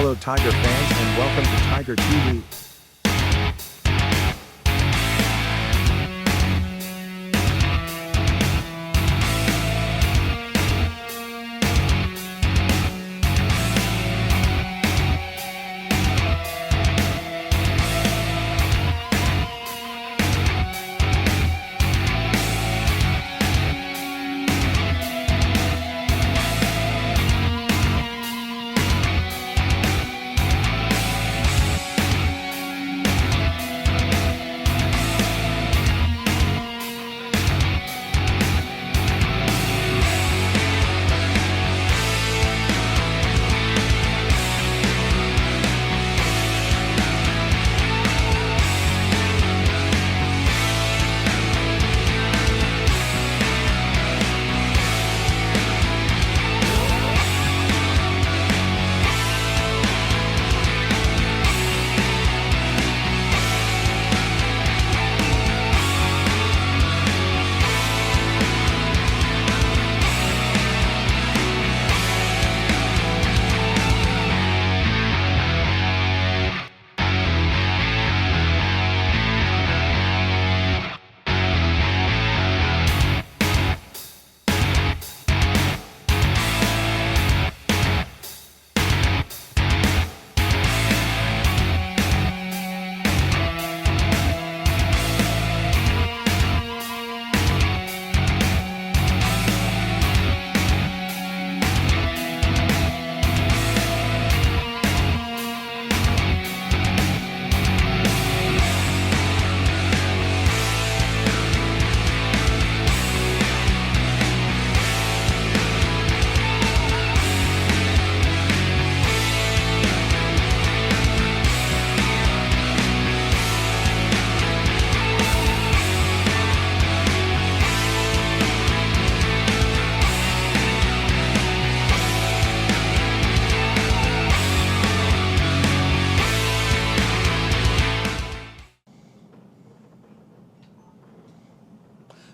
Hello Tiger fans and welcome to Tiger TV.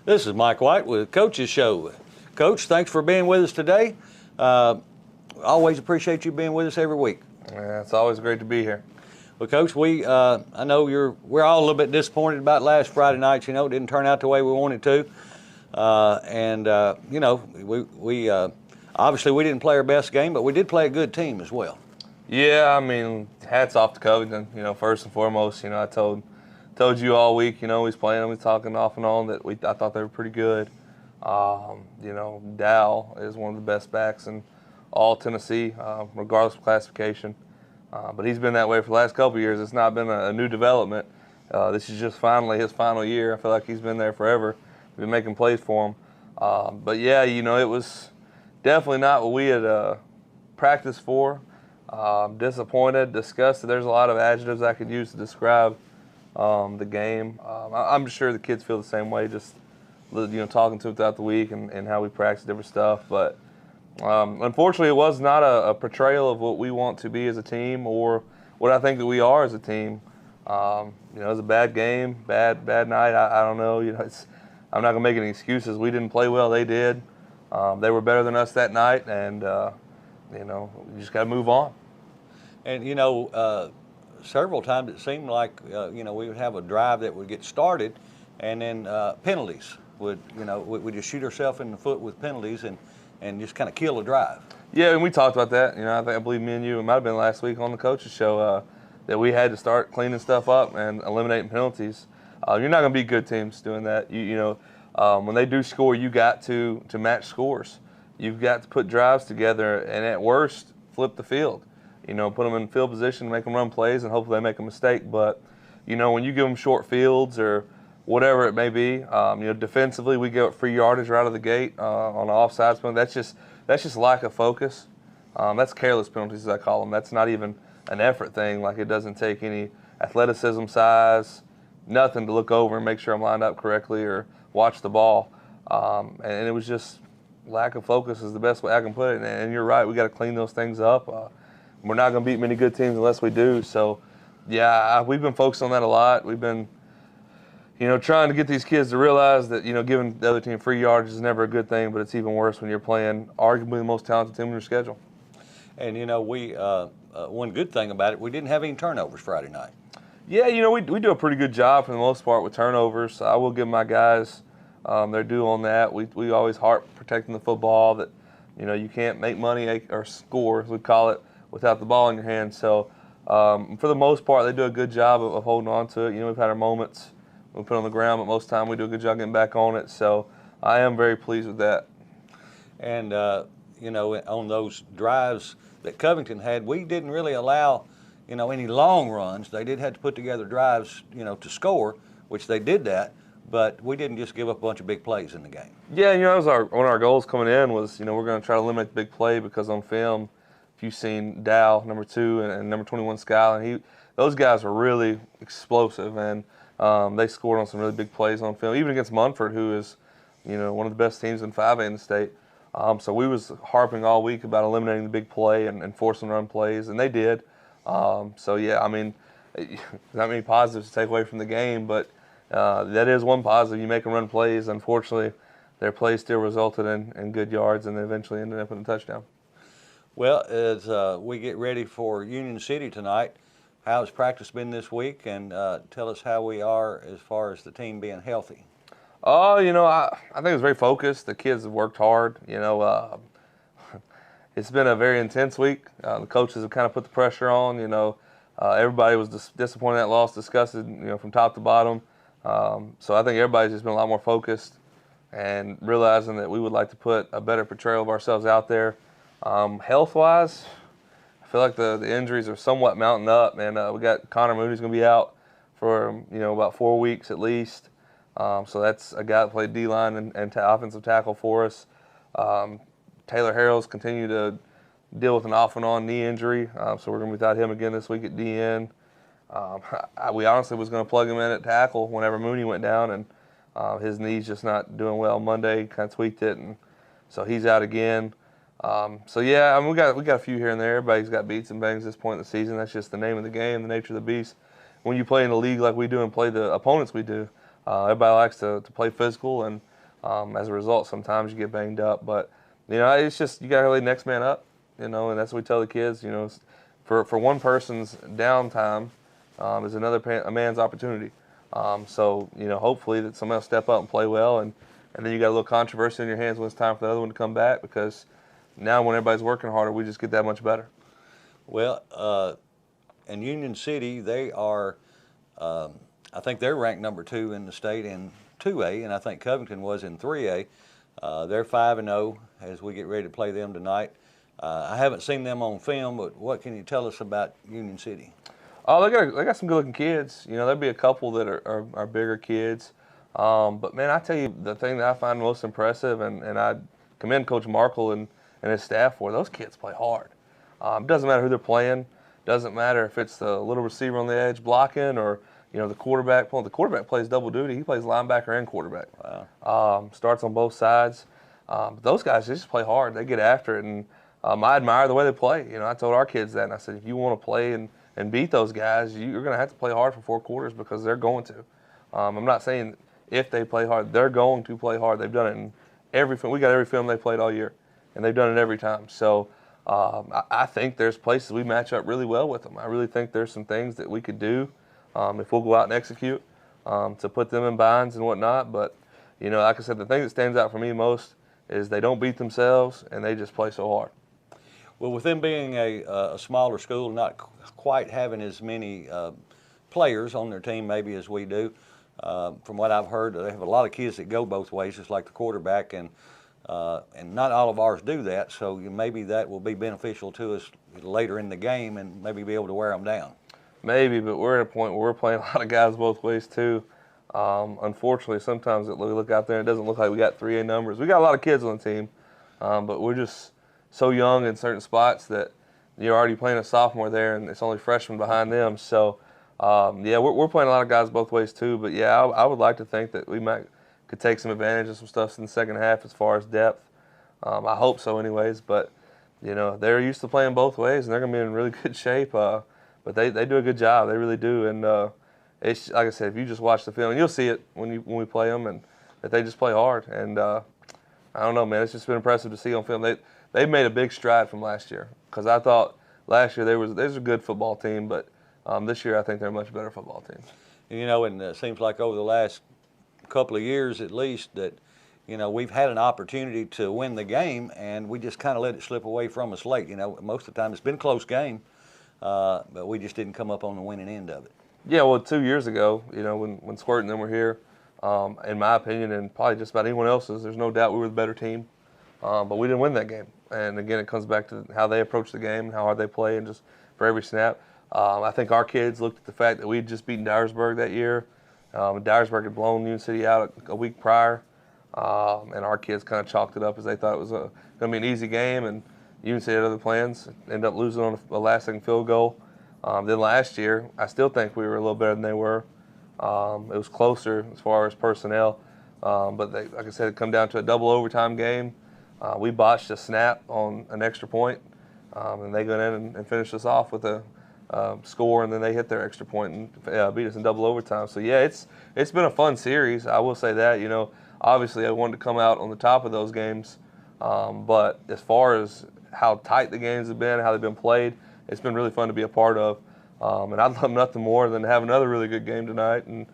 This is Mike White with Coach's Show. Coach, thanks for being with us today. Always appreciate you being with us every week. Yeah, it's always great to be here. Well, Coach, I know we're all a little bit disappointed about last Friday night. You know, it didn't turn out the way we wanted to, you know, we obviously we didn't play our best game, but we did play a good team as well. Yeah, I mean, hats off to Covington. You know, first and foremost, you know, I told you all week, you know, he's playing them, he's talking off and on that I thought they were pretty good. You know, Dow is one of the best backs in all Tennessee, regardless of classification. But he's been that way for the last couple of years. It's not been a new development. This is just finally his final year. I feel like he's been there forever. We've been making plays for him. But yeah, you know, it was definitely not what we had practiced for. Disappointed, disgusted. There's a lot of adjectives I could use to describe the game. I'm sure the kids feel the same way, just, you know, talking to them throughout the week and how we practice different stuff. But unfortunately, it was not a portrayal of what we want to be as a team or what I think that we are as a team. You know, it was a bad game, bad night. I don't know. You know, I'm not gonna make any excuses. We didn't play well. They did. They were better than us that night, and you know, you just got to move on. And you know, several times it seemed like you know, we would have a drive that would get started, and then penalties would, you know, we just shoot ourselves in the foot with penalties and just kind of kill a drive. Yeah, and we talked about that. You know, I believe me and you, it might have been last week on the coach's show, that we had to start cleaning stuff up and eliminating penalties. You're not going to beat good teams doing that. You know, when they do score, you got to match scores. You've got to put drives together, and at worst, flip the field. You know, put them in field position, make them run plays, and hopefully they make a mistake. But, you know, when you give them short fields or whatever it may be, you know, defensively we get free yardage right out of the gate on an offsides penalty. That's just lack of focus. That's careless penalties, as I call them. That's not even an effort thing. Like, it doesn't take any athleticism, size, nothing to look over and make sure I'm lined up correctly or watch the ball. And it was just lack of focus is the best way I can put it. And you're right, we got to clean those things up. We're not going to beat many good teams unless we do. So, yeah, we've been focused on that a lot. We've been, you know, trying to get these kids to realize that, you know, giving the other team free yardage is never a good thing, but it's even worse when you're playing arguably the most talented team on your schedule. And, you know, we one good thing about it, we didn't have any turnovers Friday night. Yeah, we do a pretty good job for the most part with turnovers. I will give my guys their due on that. We always harp protecting the football, that you can't make money or score, as we call it, without the ball in your hand. So for the most part, they do a good job of holding on to it. We've had our moments we put on the ground, but most of the time we do a good job getting back on it. So I am very pleased with that. And on those drives that Covington had, we didn't really allow any long runs. They did have to put together drives, to score, which they did that, but we didn't just give up a bunch of big plays in the game. Yeah, that was one of our goals coming in was, we're going to try to limit the big play, because on film, if you've seen Dow, number 2, and number 21, Skyline, those guys were really explosive, and they scored on some really big plays on film, even against Munford, who is, one of the best teams in 5A in the state. So we was harping all week about eliminating the big play and forcing run plays, and they did. So yeah, not many positives to take away from the game, but that is one positive. You make them run plays. Unfortunately, their plays still resulted in good yards, and they eventually ended up in a touchdown. Well, as we get ready for Union City tonight, how has practice been this week? And tell us how we are as far as the team being healthy. Oh, I think it was very focused. The kids have worked hard. It's been a very intense week. The coaches have kind of put the pressure on. Everybody was disappointed in that loss, disgusted, from top to bottom. So I think everybody's just been a lot more focused and realizing that we would like to put a better portrayal of ourselves out there. Health-wise, I feel like the injuries are somewhat mounting up, man. We got Connor Mooney's going to be out for about 4 weeks at least. So that's a guy that played D-line and offensive tackle for us. Taylor Harrell's continued to deal with an off-and-on knee injury, so we're going to be without him again this week at DN. We honestly was going to plug him in at tackle whenever Mooney went down, and his knee's just not doing well. Monday kind of tweaked it, and so he's out again. So yeah, we got a few here and there. Everybody's got beats and bangs at this point in the season. That's just the name of the game, the nature of the beast. When you play in a league like we do and play the opponents we do, everybody likes to play physical, and as a result, sometimes you get banged up. But it's just you got to lay next man up, and that's what we tell the kids. For one person's downtime is a man's opportunity. So hopefully that somebody will step up and play well, and then you got a little controversy in your hands when it's time for the other one to come back, because now when everybody's working harder, we just get that much better. Well, in Union City, they are, I think they're ranked number 2 in the state in 2A, and I think Covington was in 3A. They're 5-0 as we get ready to play them tonight. I haven't seen them on film, but what can you tell us about Union City? Oh, they got some good-looking kids. There'll be a couple that are bigger kids. But, man, I tell you, the thing that I find most impressive, and I commend Coach Markle and his staff for, those kids play hard. It doesn't matter who they're playing. Doesn't matter if it's the little receiver on the edge blocking or, the quarterback pulling. The quarterback plays double duty. He plays linebacker and quarterback. Wow. Starts on both sides. But those guys, they just play hard. They get after it, and I admire the way they play. I told our kids that, and I said, if you want to play and beat those guys, you're going to have to play hard for 4 quarters, because they're going to. I'm not saying if they play hard. They're going to play hard. They've done it in every film. We got every film they played all year, and they've done it every time. So I think there's places we match up really well with them. I really think there's some things that we could do if we'll go out and execute to put them in binds and whatnot. But, like I said, the thing that stands out for me most is they don't beat themselves, and they just play so hard. Well, with them being a smaller school, not quite having as many players on their team maybe as we do, from what I've heard, they have a lot of kids that go both ways, just like the quarterback, and not all of ours do that. So maybe that will be beneficial to us later in the game, and maybe be able to wear them down. Maybe, but we're at a point where we're playing a lot of guys both ways too. Unfortunately, sometimes we look out there and it doesn't look like we got 3A numbers. We got a lot of kids on the team, but we're just so young in certain spots that you're already playing a sophomore there, and it's only freshmen behind them. So, yeah, we're playing a lot of guys both ways too. But yeah, I would like to think that we could take some advantage of some stuff in the second half as far as depth. I hope so, anyways. But they're used to playing both ways, and they're going to be in really good shape. But they do a good job. They really do. And it's like I said, if you just watch the film, you'll see it when we play them, and that they just play hard. And I don't know, man. It's just been impressive to see on film. They've made a big stride from last year, because I thought last year they was a good football team, but this year I think they're a much better football team. You know, and it seems like over the last couple of years at least that, you know, we've had an opportunity to win the game, and we just kind of let it slip away from us late. You know, most of the time it's been a close game, but we just didn't come up on the winning end of it. Yeah, well, 2 years ago, you know, when Squirt and them were here, in my opinion, and probably just about anyone else's, there's no doubt we were the better team, but we didn't win that game. And again, it comes back to how they approach the game and how hard they play, and just for every snap. I think our kids looked at the fact that we had just beaten Dyersburg that year. Dyersburg had blown Union City out a week prior, and our kids kind of chalked it up as they thought it was going to be an easy game, and Union City had other plans, ended up losing on a last-second field goal. Then last year, I still think we were a little better than they were. It was closer as far as personnel, but like I said, it come down to a double overtime game. We botched a snap on an extra point, and they go in and finish us off with a score, and then they hit their extra point and beat us in double overtime. So yeah, it's been a fun series. I will say that. You know, obviously I wanted to come out on the top of those games, but as far as how tight the games have been, how they've been played, it's been really fun to be a part of. And I'd love nothing more than to have another really good game tonight, and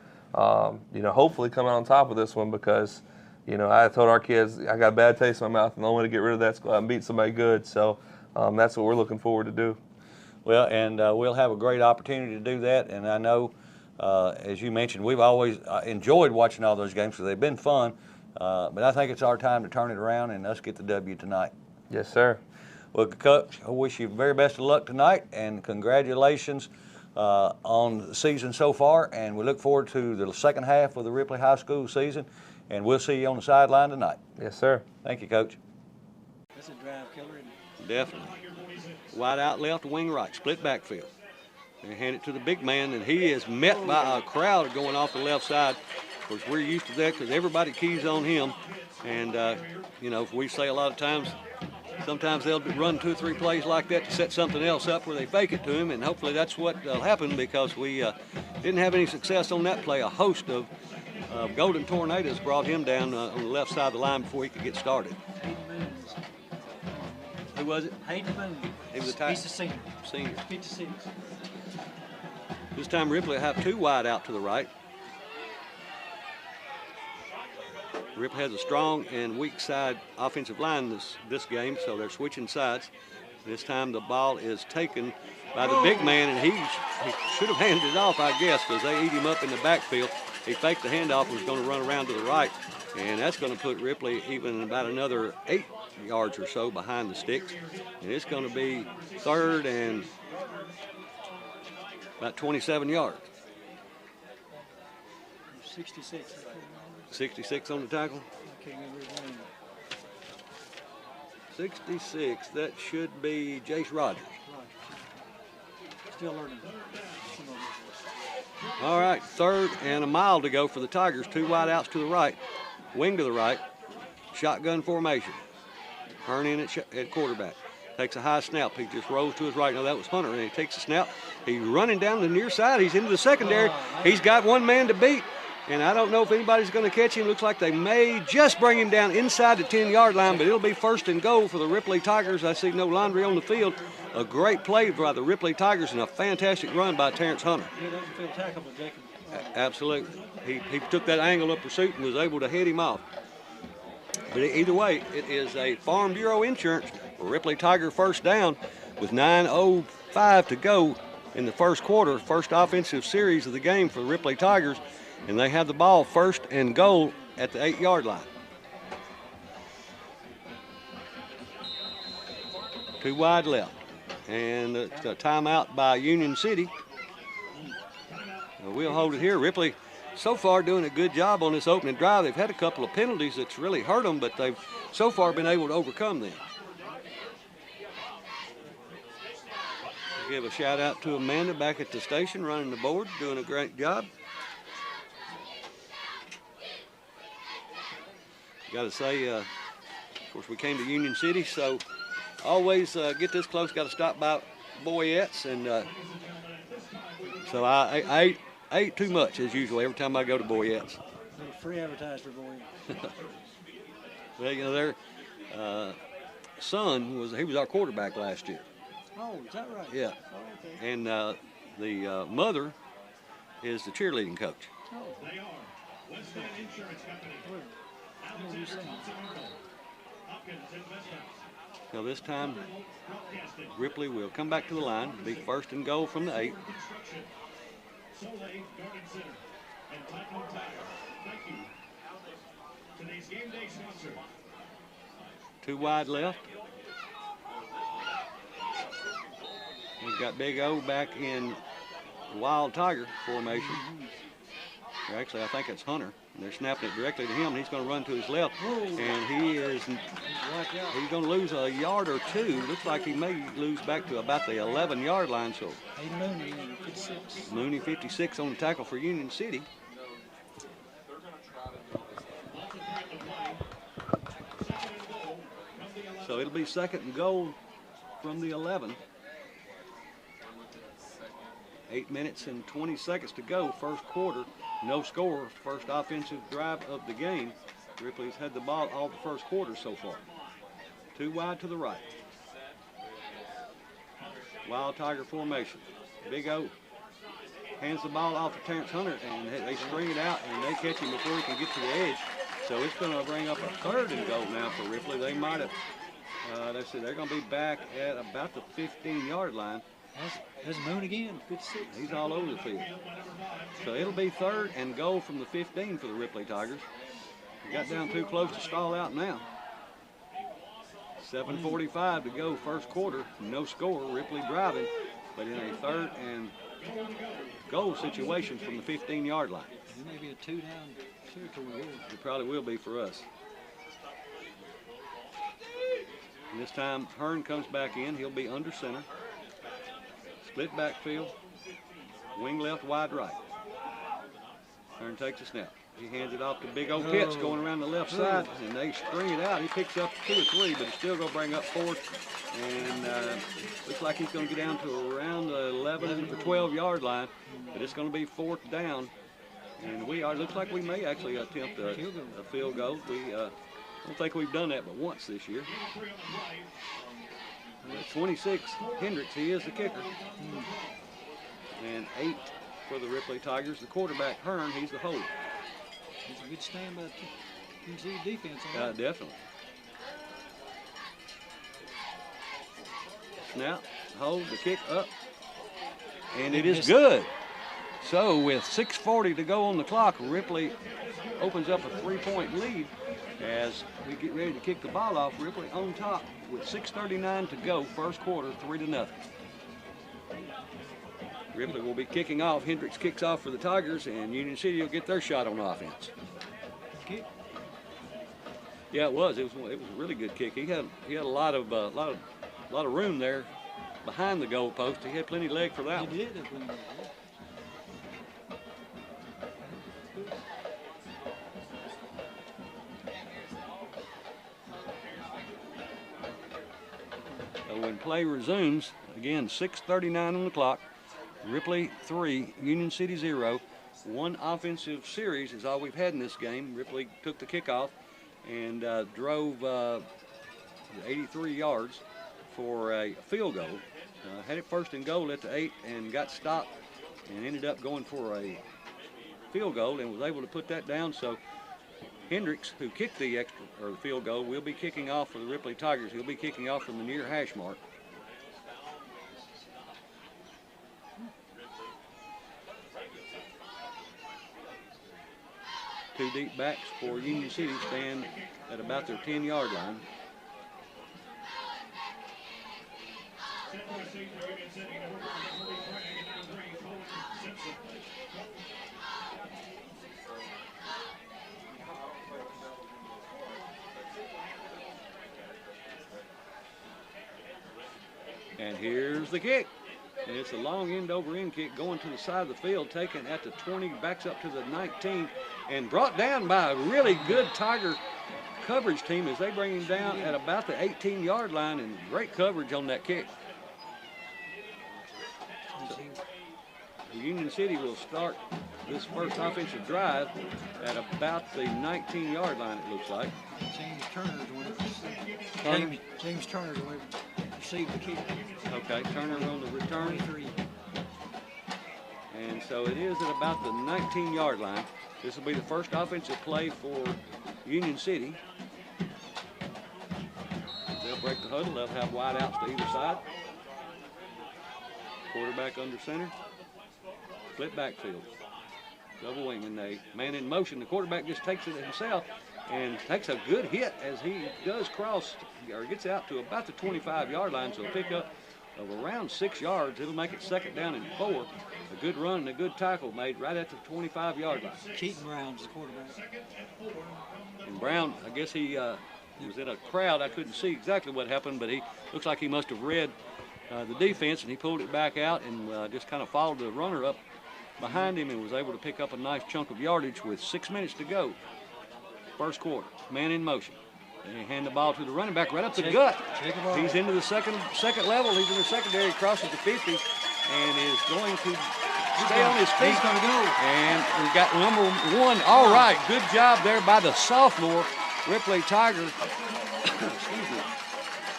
you know, hopefully come out on top of this one, because you know, I told our kids I got a bad taste in my mouth, and the only way to get rid of that is go out and beat somebody good. So that's what we're looking forward to do. Well, and we'll have a great opportunity to do that. And I know, as you mentioned, we've always enjoyed watching all those games because they've been fun. But I think it's our time to turn it around and us get the W tonight. Yes, sir. Well, Coach, I wish you the very best of luck tonight, and congratulations on the season so far. And we look forward to the second half of the Ripley High School season. And we'll see you on the sideline tonight. Yes, sir. Thank you, Coach. That's a drive killer, isn't it? Definitely. Wide out left, wing right, split backfield. They hand it to the big man, and he is met by a crowd going off the left side. Of course, we're used to that because everybody keys on him. And, you know, we say a lot of times, sometimes they'll run 2 or 3 plays like that to set something else up where they fake it to him, and hopefully that's what will happen, because we didn't have any success on that play. A host of Golden Tornadoes brought him down on the left side of the line before he could get started. Who was it? Hayden Moon. He was a He's a senior. Senior. 56. This time Ripley will have 2 wide out to the right. Ripley has a strong and weak side offensive line this game, so they're switching sides. This time the ball is taken by the big man, and he should have handed it off, I guess, because they eat him up in the backfield. He faked the handoff and was going to run around to the right, and that's going to put Ripley even about another 8 yards or so behind the sticks. And it's going to be 3rd and about 27 yards. 66. 66 on the tackle. I can't remember his name. 66, that should be Jace Rogers. Still learning. All right, 3rd and a mile to go for the Tigers. 2 wide outs to the right, wing to the right, shotgun formation. Hearn in at quarterback. Takes a high snap. He just rolls to his right. Now that was Hunter, and he takes a snap. He's running down the near side. He's into the secondary. He's got one man to beat, and I don't know if anybody's going to catch him. Looks like they may just bring him down inside the 10-yard line, but it'll be 1st and goal for the Ripley Tigers. I see no laundry on the field. A great play by the Ripley Tigers and a fantastic run by Terrence Hunter. He doesn't feel tackled by Jacob. Absolutely. He took that angle of pursuit and was able to head him off. But either way, it is a Farm Bureau insurance for Ripley Tiger 1st down with 9:05 to go in the 1st quarter, first offensive series of the game for the Ripley Tigers, and they have the ball 1st and goal at the 8-yard line. 2 wide left, and it's a timeout by Union City. We'll hold it here. Ripley so far doing a good job on this opening drive. They've had a couple of penalties that's really hurt them, but they've so far been able to overcome them. Give a shout out to Amanda back at the station running the board, doing a great job. Got to say, of course, we came to Union City, so always get this close. Got to stop by Boyette's, and so I ate too much as usual every time I go to Boyette's. Free advertised for Boyette. Well, you know, their son was our quarterback last year. Oh, is that right? Yeah. Oh, okay. And the mother is the cheerleading coach. Oh. Where? What are you saying? So this time, Ripley will come back to the line, be first and goal from the 8. Two wide left. We've got Big O back in Wild Tiger formation. Or actually, I think it's Hunter. And they're snapping it directly to him, and he's going to run to his left. And he's going to lose a yard or two. Looks like he may lose back to about the 11-yard line. So Hey, Mooney, 56. Mooney 56 on the tackle for Union City. So it'll be second and goal from the 11. 8 minutes and 20 seconds to go, first quarter. No score, first offensive drive of the game. Ripley's had the ball all the first quarter so far. Two wide to the right. Wild Tiger formation. Big O hands the ball off to Terrence Hunter, and they string it out, and they catch him before he can get to the edge. So it's going to bring up a third and goal now for Ripley. They might have, let's see, they're going to be back at about the 15-yard line. That's Moon again, 56. He's all over the field. So it'll be third and goal from the 15 for the Ripley Tigers. Got down too close to stall out now. 7:45 to go, first quarter. No score, Ripley driving, but in a third and goal situation from the 15-yard line. It may be a two-down territory here. It probably will be for us. And this time, Hearn comes back in. He'll be under center. Split backfield, wing left, wide right. Hearn takes a snap. He hands it off to Big O Pitts going around the left side, and they string it out. He picks up 2 or 3, but he's still going to bring up 4th. And looks like he's going to get down to around the 11 or 12-yard line, but it's going to be 4th down. And looks like we may actually attempt a field goal. We don't think we've done that but once this year. 26, Hendricks, he is the kicker. And 8 for the Ripley Tigers. The quarterback, Hearn, he's the holder. It's a good stand by the defense. Definitely. Snap, hold, the kick up. And it is good. So with 6:40 to go on the clock, Ripley opens up a 3-point lead as we get ready to kick the ball off. Ripley on top with 6:39 to go, first quarter, 3-0. Ripley will be kicking off. Hendricks kicks off for the Tigers, and Union City will get their shot on offense. Kick. Yeah, it was. It was a really good kick. He had a lot of room there behind the goal post. He had plenty of leg for that one. He did have plenty of leg. So when play resumes, again, 6:39 on the clock. Ripley 3, Union City 0. One offensive series is all we've had in this game. Ripley took the kickoff and drove 83 yards for a field goal. Had it first and goal at the 8 and got stopped and ended up going for a field goal and was able to put that down. So Hendricks, who kicked the field goal, will be kicking off for the Ripley Tigers. He'll be kicking off from the near hash mark. Two deep backs for Union City stand at about their 10-yard line. And here's the kick. And it's a long end-over-end kick going to the side of the field, taken at the 20, backs up to the 19, and brought down by a really good Tiger coverage team as they bring him down at about the 18-yard line, and great coverage on that kick. So, Union City will start this first offensive drive at about the 19-yard line, it looks like. James Turner's away from received the kick. Okay, Turner on the return. 23. And so it is at about the 19-yard line. This will be the first offensive play for Union City. They'll break the huddle. They'll have wide outs to either side. Quarterback under center. Split backfield. Double wing, and they man in motion. The quarterback just takes it himself and takes a good hit as he does cross or gets out to about the 25-yard line. So a pickup of around 6 yards. It'll make it 2nd down and 4. A good run and a good tackle made right at the 25-yard line. Keaton Brown's the quarterback. And Brown, I guess he was in a crowd. I couldn't see exactly what happened, but he looks like he must have read the defense, and he pulled it back out and just kind of followed the runner up behind him and was able to pick up a nice chunk of yardage with 6 minutes to go. First quarter, man in motion. And they hand the ball to the running back right up the gut. He's into the second level. He's in the secondary, crosses the 50, and is going to stay on his feet. He's going to go. And we've got number 1. All right, good job there by the sophomore Ripley Tiger. Excuse me.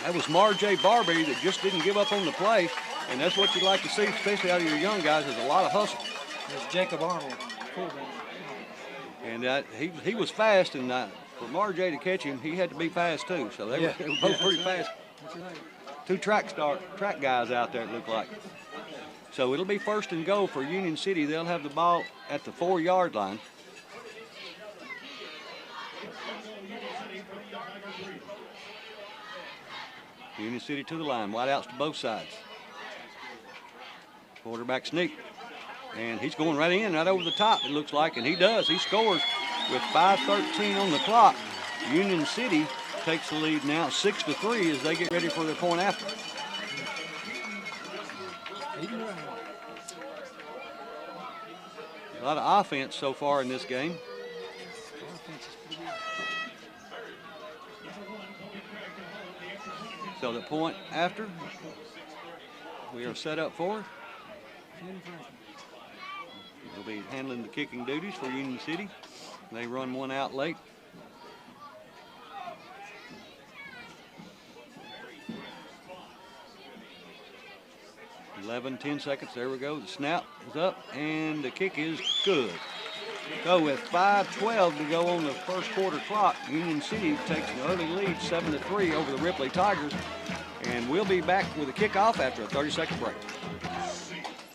That was Marjay Barbie that just didn't give up on the play, and that's what you'd like to see, especially out of your young guys. There's a lot of hustle. There's Jacob Arnold, quarterback. And he was fast, and for Marjay to catch him, he had to be fast too. So they were both pretty fast. That's right. 2 track guys out there, it looked like. So it'll be 1st and goal for Union City. They'll have the ball at the 4-yard line. Union City to the line, wide outs to both sides. Quarterback sneak. And he's going right in, right over the top, it looks like, and he does. He scores with 5:13 on the clock. Union City takes the lead now 6-3 as they get ready for their point after. A lot of offense so far in this game. So the point after, we are set up for. They'll be handling the kicking duties for Union City. They run one out late. $10 seconds, there we go. The snap is up and the kick is good. So with 5:12 to go on the first quarter clock, Union City takes an early lead 7-3 over the Ripley Tigers. And we'll be back with a kickoff after a 30-second break.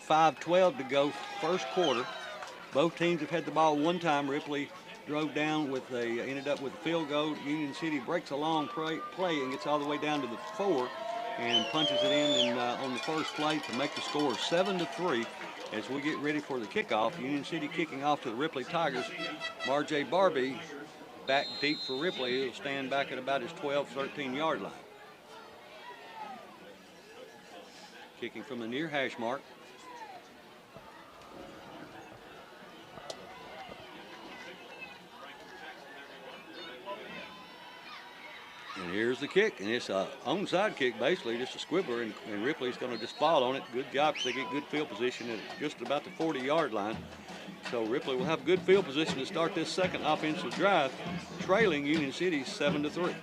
5:12 to go, first quarter. Both teams have had the ball one time. Ripley drove down with ended up with a field goal. Union City breaks a long play and gets all the way down to the 4 and punches it in on the first play to make the score 7-3 as we get ready for the kickoff. Union City kicking off to the Ripley Tigers. Marjay Barbie back deep for Ripley. He'll stand back at about his 12-13-yard line. Kicking from the near hash mark. And here's the kick, and it's a onside kick, basically, just a squibbler, and Ripley's going to just fall on it. Good job, because they get good field position at just about the 40-yard line. So Ripley will have good field position to start this second offensive drive, trailing Union City 7-3.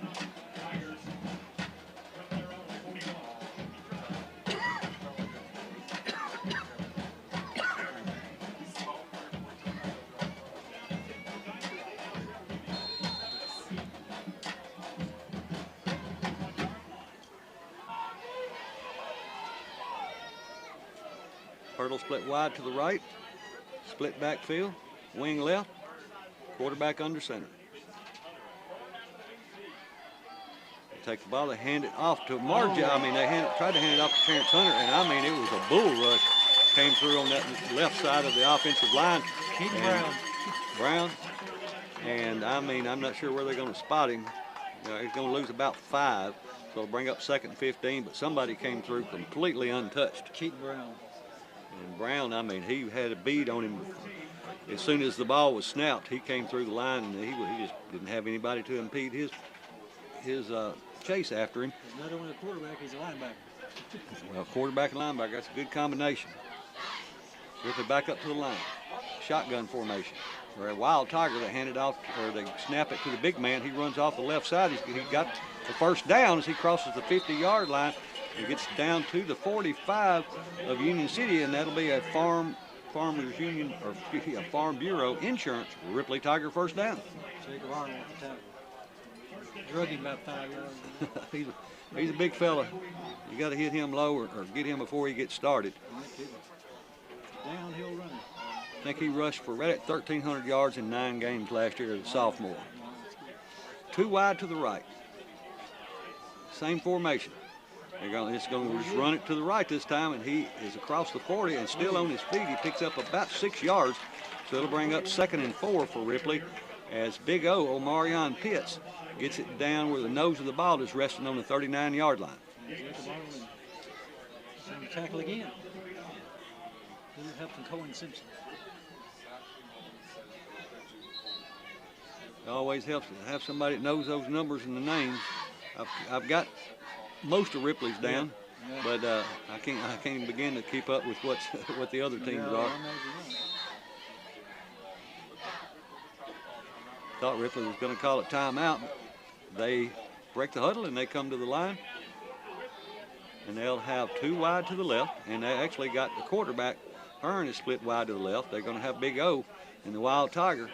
Hurdle split wide to the right, split backfield, wing left, quarterback under center. They take the ball, they hand it off to Marjay. I mean, they tried to hand it off to Terrence Hunter, and I mean, it was a bull rush. Came through on that left side of the offensive line. Brown. And I mean, I'm not sure where they're going to spot him. He's going to lose about 5, so it'll bring up 2nd and 15, but somebody came through completely untouched. Keaton Brown. And Brown, I mean, he had a bead on him. As soon as the ball was snapped, he came through the line, and he just didn't have anybody to impede his chase after him. He's not only a quarterback, he's a linebacker. Well, quarterback and linebacker, that's a good combination. Ripley back up to the line. Shotgun formation. Or a Wild Tiger that handed off, or they snap it to the big man. He runs off the left side. He got the first down as he crosses the 50-yard line. and gets down to the 45 of Union City, and that'll be a Farmers Union, or excuse me, a Farm Bureau Insurance Ripley Tiger first down. Jacob Arnold at the tackle. Drug him about 5 yards. He's a big fella. You got to hit him low or get him before he gets started. Downhill running. I think he rushed for right at 1,300 yards in 9 games last year as a sophomore. 2 wide to the right. Same formation. It's going to just run it to the right this time, and he is across the 40 and still on his feet. He picks up about 6 yards, so it'll bring up 2nd and 4 for Ripley as Big O, Omarion Pitts, gets it down where the nose of the ball is resting on the 39-yard line. Jacob Arnold is on the tackle again. Little help from Cohen Simpson. It always helps to have somebody that knows those numbers and the names. I've got most of Ripley's down, but I can't begin to keep up with what the other teams are. Thought Ripley was going to call it timeout. They break the huddle and they come to the line, and they'll have 2 wide to the left, and they actually got the quarterback. Hearn is split wide to the left. They're going to have Big O and the Wild Tiger.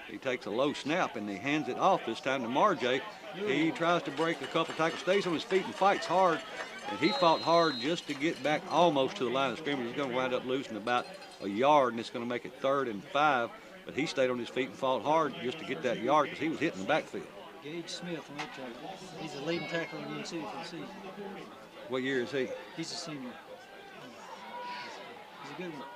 He takes a low snap and he hands it off this time to Marjay. He tries to break a couple tackles, stays on his feet and fights hard. And he fought hard just to get back almost to the line of scrimmage. He's going to wind up losing about a yard, and it's going to make it 3rd and 5. But he stayed on his feet and fought hard just to get that yard because he was hitting the backfield. Gage Smith on that tackle. He's the leading tackler in Union City for the season. What year is he? He's a senior. He's a good one.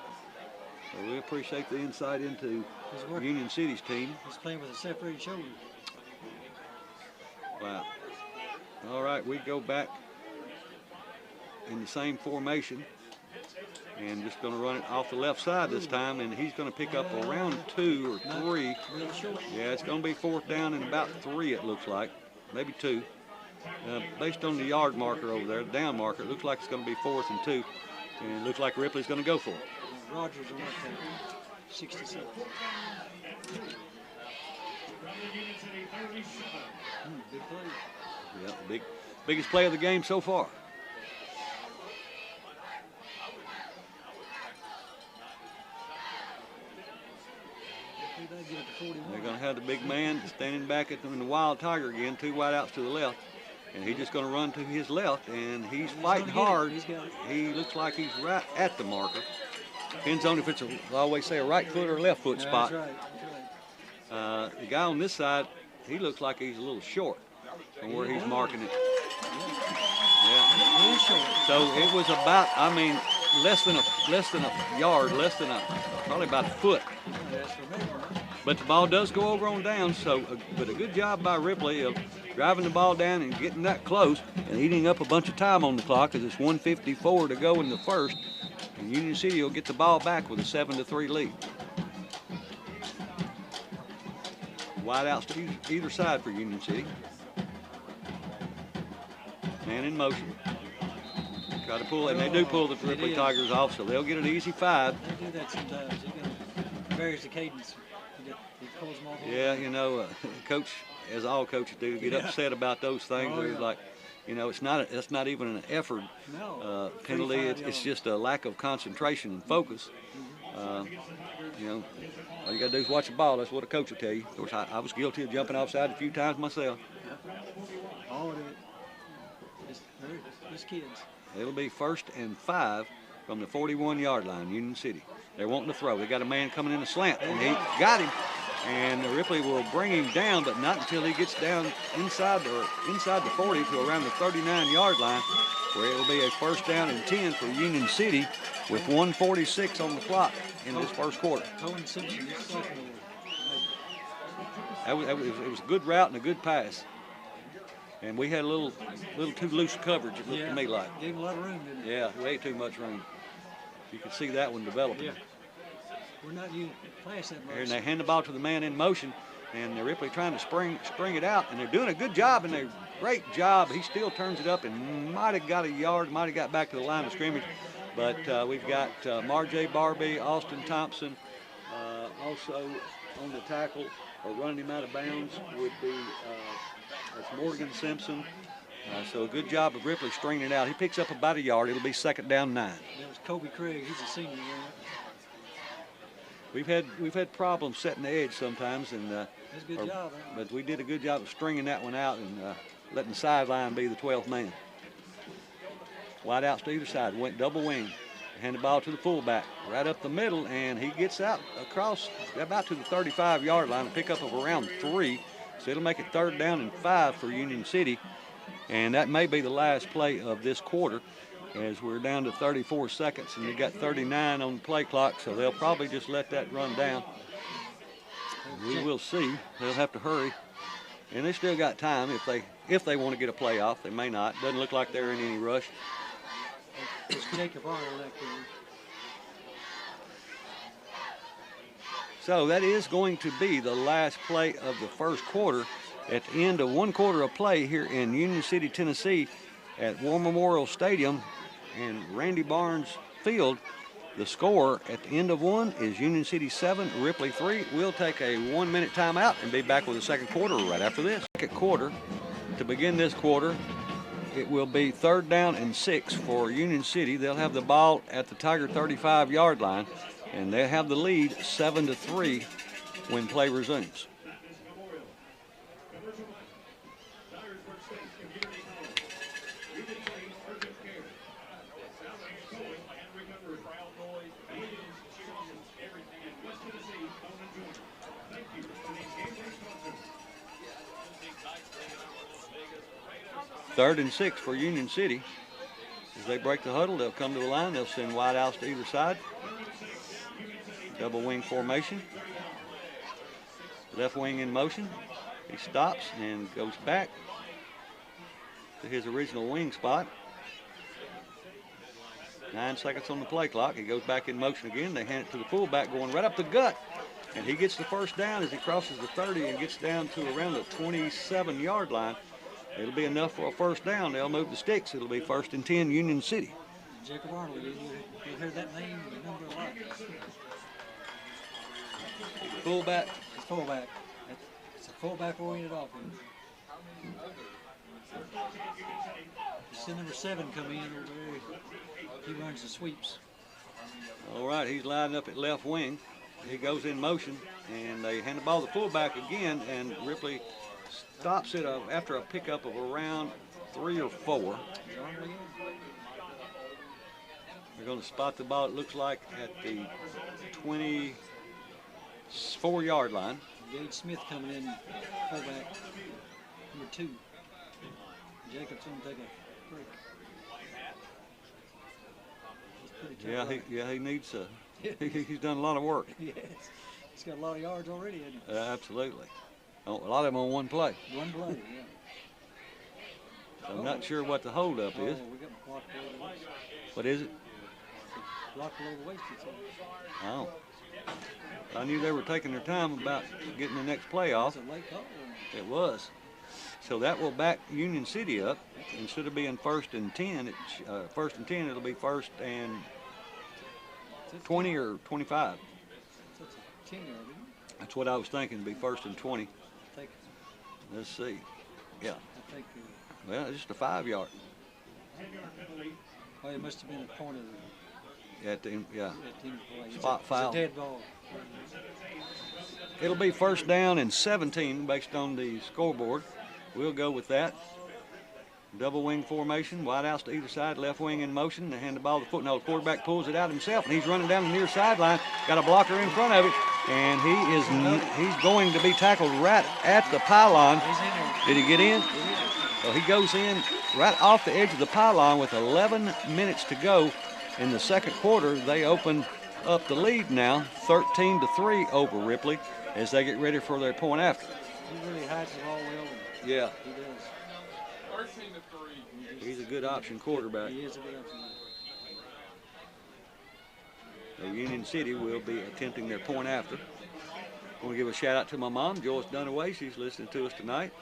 So we appreciate the insight into He's working. Union City's team. He's playing with a separated shoulder. Wow. All right, we go back in the same formation and just going to run it off the left side this time, and he's going to pick up around 2 or 3. Yeah, it's going to be 4th down and about 3, it looks like, maybe 2. Based on the yard marker over there, the down marker, it looks like it's going to be 4th and 2, and it looks like Ripley's going to go for it. Rogers on that tackle. 67. Big play. Yeah, biggest play of the game so far. They're going to have the big man standing back at them in the Wild Tiger again, 2 wide outs to the left. And he's just going to run to his left, and he's fighting hard. He looks like he's right at the marker. Depends on if it's, I always say, a right foot or left foot spot. That's right. The guy on this side, he looks like he's a little short from where he's marking it. Yeah. So it was about, I mean, less than a yard, probably about a foot. But the ball does go over on down, so but a good job by Ripley of driving the ball down and getting that close and eating up a bunch of time on the clock as it's 1:54 to go in the first. And Union City will get the ball back with a 7-3 lead. Wide outs to either side for Union City. Man in motion. Try to pull, and they do pull the Ripley Tigers off, so they'll get an easy 5. They do that sometimes. It varies the cadence. He pulls them off. Yeah, you know, coach, as all coaches do, get upset about those things. Oh, It's like, you know, it's not even an effort penalty. It's just a lack of concentration and focus. You know, all you got to do is watch the ball. That's what a coach will tell you. Of course, I was guilty of jumping offside a few times myself. All of it. Just kids. It'll be 1st and 5 from the 41-yard line, Union City. They're wanting to throw. They got a man coming in a slant, and he got him. And Ripley will bring him down, but not until he gets down inside the 40 to around the 39-yard line, where it will be a 1st down and 10 for Union City with 1:46 on the clock in this first quarter. Cohen Simpson, It was a good route and a good pass. And we had a little too loose coverage, it looked to me like. Gave him a lot of room, didn't it? Yeah, way too much room. You could see that one developing. Yeah. We're not using pass that much. And they hand the ball to the man in motion, and they're Ripley trying to spring it out, and they're doing a good job, and a great job. He still turns it up and might have got a yard, might have got back to the line of scrimmage. But we've got Marjay Barbie, Austin Thompson, also on the tackle or running him out of bounds would be that's Morgan Simpson, So a good job of Ripley stringing it out. He picks up about a yard. It'll be 2nd down 9. That was Kobe Craig. He's a senior. We've had problems setting the edge sometimes, and That's a good job. but we did a good job of stringing that one out and letting the sideline be the 12th man. Wide outs to either side. Went double wing. Hand the ball to the fullback right up the middle, and he gets out across about to the 35-yard line, a pickup of around 3. So it'll make it 3rd down and 5 for Union City. And that may be the last play of this quarter, as we're down to 34 seconds, and they got 39 on the play clock, so they'll probably just let that run down. We will see. They'll have to hurry. And they still got time if they want to get a play off. They may not. Doesn't look like they're in any rush. It's Jacob Arnold back there. So that is going to be the last play of the first quarter. At the end of one quarter of play here in Union City, Tennessee, at War Memorial Stadium and Randy Barnes Field, the score at the end of one is Union City 7, Ripley 3. We'll take a 1-minute timeout and be back with the second quarter right after this. Second quarter, to begin this quarter, it will be 3rd down and 6 for Union City. They'll have the ball at the Tiger 35-yard line, and they'll have the lead 7-3 when play resumes. Third and 6 for Union City. As they break the huddle, they'll come to the line. They'll send wide outs to either side. Double wing formation. Left wing in motion. He stops and goes back to his original wing spot. 9 seconds on the play clock. He goes back in motion again. They hand it to the fullback going right up the gut. And he gets the first down as he crosses the 30 and gets down to around the 27-yard line. It'll be enough for a first down. They'll move the sticks. It'll be 1st and 10, Union City. Jacob Arnold, you heard that name and number a lot. Fullback. It's fullback. It's a fullback-oriented offense. You see number 7 come in over there. He runs the sweeps. All right, he's lining up at left wing. He goes in motion, and they hand the ball to the fullback again, and Ripley stops it after a pickup of around 3 or 4. They're going to spot the ball, it looks like, at the 24-yard line. Gage Smith coming in, fullback, number 2. Jacob's going to take a break. Yeah, he needs to. He's done a lot of work. Yes. He's got a lot of yards already, hasn't he? Absolutely. A lot of them on one play. One play, yeah. I'm not sure what the holdup is. We got blocked below the waist. What is it? Blocked below the waist, it says. Oh. I knew they were taking their time about getting the next play off. It's a late call. It was. So that will back Union City up. Instead of being 1st and 10, 1st and 10, it'll be 1st and 20 or 25. That's a 10-yard, isn't it? That's what I was thinking, be 1st and 20. I think, Let's see. Yeah. I think, Well, it's just a 5-yard. oh, it must have been a point of the At the, yeah. at the end of the play. Spot foul. It's a dead ball. It'll be 1st down and 17 based on the scoreboard. We'll go with that. Double wing formation, wide outs to either side, left wing in motion. They hand the ball to the foot. No, the quarterback pulls it out himself, and he's running down the near sideline. Got a blocker in front of it, and he's going to be tackled right at the pylon. He's in there. Did he get in? So he goes in right off the edge of the pylon with 11 minutes to go in the second quarter. They open up the lead now, 13-3 over Ripley, as they get ready for their point after. He really hides the ball well. Yeah, He does. he's a good option quarterback. He is a good option. So Union City will be attempting their point after. I want to give a shout out to my mom, Joyce Dunaway. She's listening to us tonight.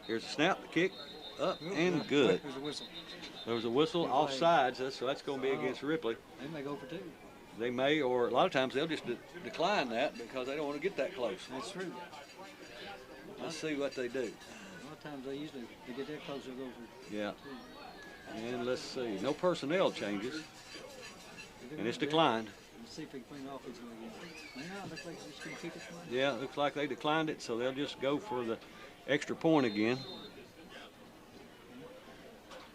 Here's a snap, the kick, up and good. There's a whistle. There was a whistle offsides, so that's going to be against Ripley. They may go for 2. They may, or a lot of times they'll just decline that because they don't want to get that close. That's true. Let's see what they do. I'll times they get that close, they'll go for Yeah. 2. And let's see, no personnel changes, and it's declined. Let's see if we can find offense again. Now, it looks like they're just going to kick it from there. Yeah, it looks like they declined it, so they'll just go for the extra point again.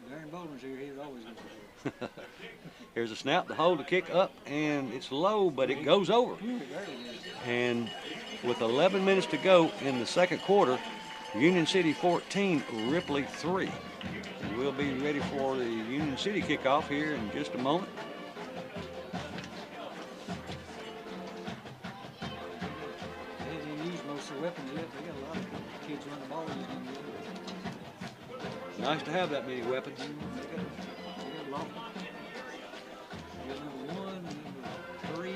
Darren Bowler's here, he's always going to do Here's a snap, the hold, the kick up, and it's low, but it goes over. it. There it is. And with 11 minutes to go in the second quarter, Union City 14, Ripley 3. And we'll be ready for the Union City kickoff here in just a moment. They didn't use most of the weapons yet. They got a lot of kids running the ball using them. Nice to have that many weapons. They got a lot. You got number 1, number 3.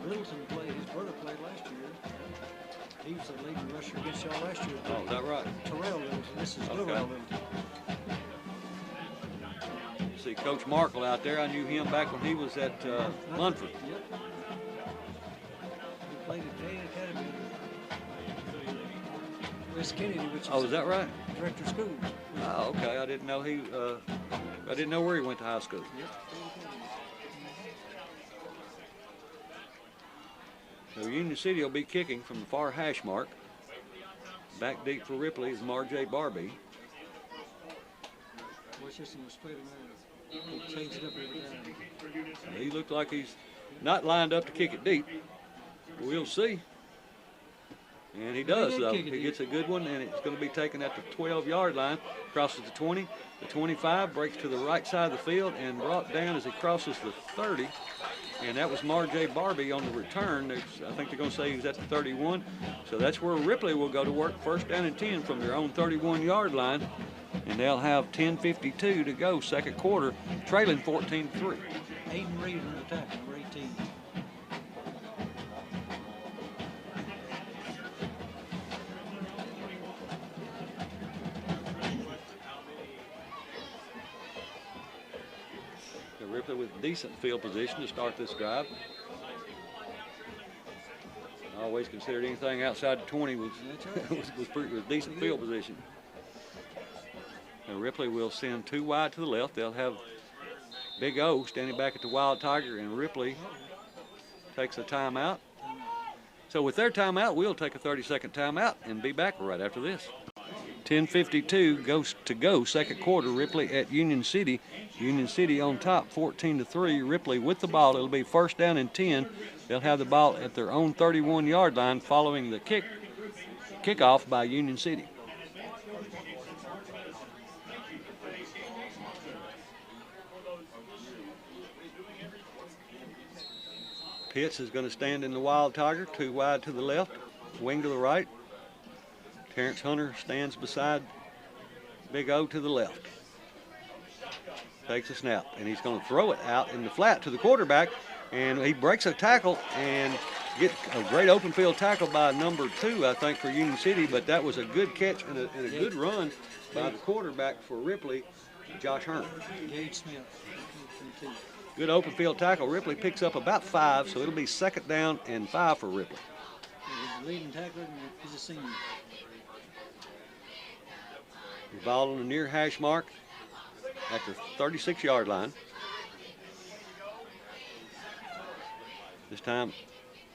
Littleton played. His brother played last year. He was the leading rusher against y'all last year. Oh, is that right? Terrell Littleton. This is Okay. Little Littleton. See Coach Markle out there. I knew him back when he was at Munford. Yep. He played at K Academy. West Kennedy, which is Oh, is that right? director of schools. Oh, okay. I didn't know I didn't know where he went to high school. Yep. So Union City will be kicking from the far hash mark. Back deep for Ripley is Marjay Barbie. Watch this one spread him out. He changes it up every time. He looked like he's not lined up to kick it deep. We'll see. And he does, did though. kick it He gets a good one, and it's going to be taken at the 12-yard line. Crosses the 20, the 25, breaks to the right side of the field, and brought down as he crosses the 30. And that was Marjay Barbie on the return. I think they're going to say he was at the 31. So that's where Ripley will go to work, first down and 10 from their own 31-yard line. And they'll have 10:52 to go, second quarter, trailing 14-3. Aiden Reed on the tackle, number 18. So Ripley with decent field position to start this drive. I always considered anything outside the 20 was That's right. was decent field position. Now Ripley will send 2 wide to the left. They'll have Big O standing back at the Wild Tiger, and Ripley takes a timeout. So with their timeout, we'll take a 30-second timeout and be back right after this. 10:52 goes to go, second quarter. Ripley at Union City. Union City on top, 14-3. Ripley with the ball. It'll be first down and 10. They'll have the ball at their own 31-yard line following the kickoff by Union City. Pitts is going to stand in the Wild Tiger, 2 wide to the left, wing to the right. Terrence Hunter stands beside Big O to the left. Takes a snap, and he's going to throw it out in the flat to the quarterback, and he breaks a tackle and gets a great open field tackle by number 2, I think, for Union City, but that was a good catch and a good run by the quarterback for Ripley, Josh Hearn. Gage Smith, 22. Good open field tackle. Ripley picks up about 5, so it'll be second down and 5 for Ripley. He's the leading tackler, and he's a senior. The ball on the near hash mark at the 36-yard line. This time,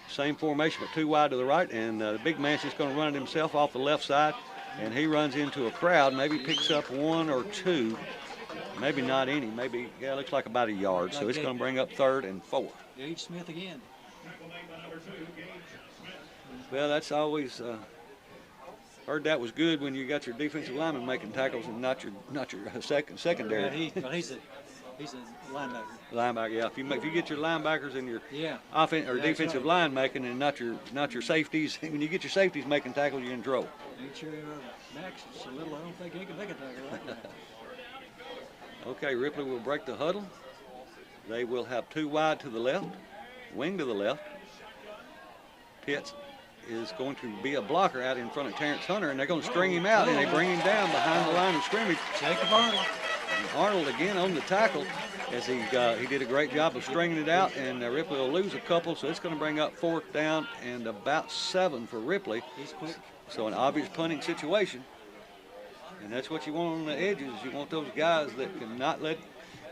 same formation, but 2 wide to the right, and the big man's just going to run it himself off the left side, and he runs into a crowd, maybe picks up 1 or 2, maybe not any, maybe, yeah, looks like about a yard, so it's going to bring up 3rd and 4. Gage Smith again. Well, that's always heard that was good when you got your defensive lineman making tackles and not your secondary. But he's a linebacker. Linebacker, yeah. If you get your linebackers and your Yeah. offense or That's defensive right. line making and not your safeties, when you get your safeties making tackles, you're in trouble. Make sure Max is a little. I don't think he can make a tackle like that. Okay, Ripley will break the huddle. They will have 2 wide to the left, wing to the left. Pitts is going to be a blocker out in front of Terrence Hunter, and they're going to string him out, and they bring him down behind the line of scrimmage. Jacob Arnold. And Arnold again on the tackle as he did a great job of stringing it out, and Ripley will lose a couple, so it's going to bring up 4th down and about 7 for Ripley. He's quick. So an obvious punting situation, and that's what you want on the edges. You want those guys that can not let,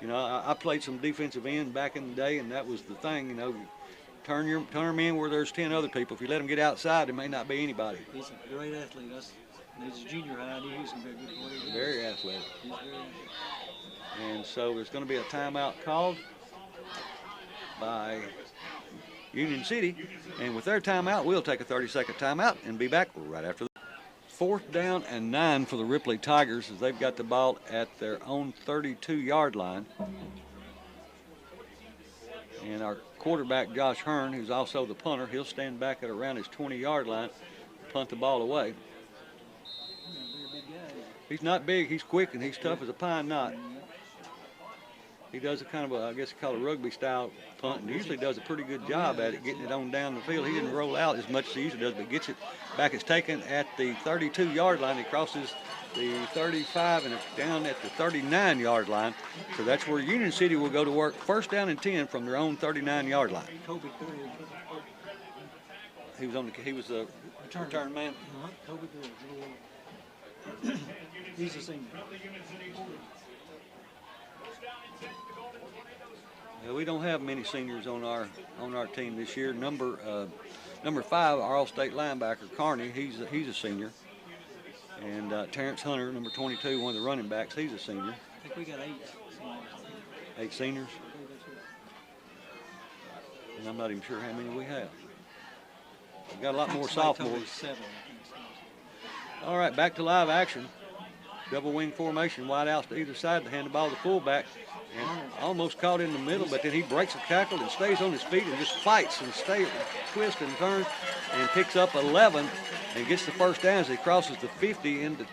you know, I played some defensive end back in the day, and that was the thing, you know, turn them in where there's 10 other people. If you let them get outside, there may not be anybody. He's a great athlete. He's a junior high. He's going to be a good player. Very athletic. He's very athletic. And so there's going to be a timeout called by Union City. And with their timeout, we'll take a 30-second timeout and be back right after that. 4th down and 9 for the Ripley Tigers as they've got the ball at their own 32-yard line. And our quarterback, Josh Hearn, who's also the punter, he'll stand back at around his 20-yard line, punt the ball away. He's not big, he's quick, and he's tough as a pine knot. He does a kind of a, I guess you call it a rugby style punt, and usually does a pretty good job at it, getting it on down the field. He didn't roll out as much as he usually does, but gets it back. It's taken at the 32-yard line. He crosses the 35 and down at the 39-yard line. So that's where Union City will go to work. 1st down and 10 from their own 39-yard line. He was a return man. Kobe Gray. He's a senior. Yeah, we don't have many seniors on our team this year. Number 5, our All-State linebacker Carney, he's a senior, and Terrence Hunter, number 22, one of the running backs, he's a senior. I think we got 8 seniors. 8 seniors, and I'm not even sure how many we have. We've got a lot more sophomores. 7. All right, back to live action. Double wing formation, wide outs to either side to hand the ball to the fullback. And almost caught in the middle, but then he breaks a tackle and stays on his feet and just fights and twists and turns and picks up 11 and gets the 1st down as he crosses the 50 into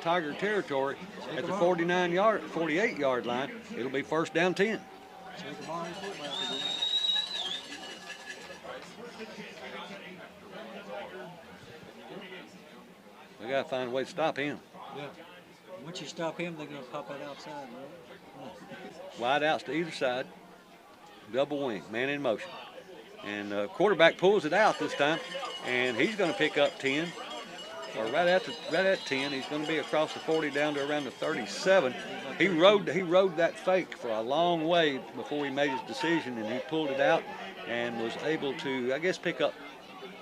Tiger territory at the 48-yard line. It'll be 1st down 10. We got to find a way to stop him. Yeah. Once you stop him, they're going to pop it outside, right? Wide outs to either side. Double wing, man in motion. And quarterback pulls it out this time, and he's going to pick up 10. Or right at 10. He's going to be across the 40 down to around the 37. He rode that fake for a long way before he made his decision, and he pulled it out and was able to, I guess, pick up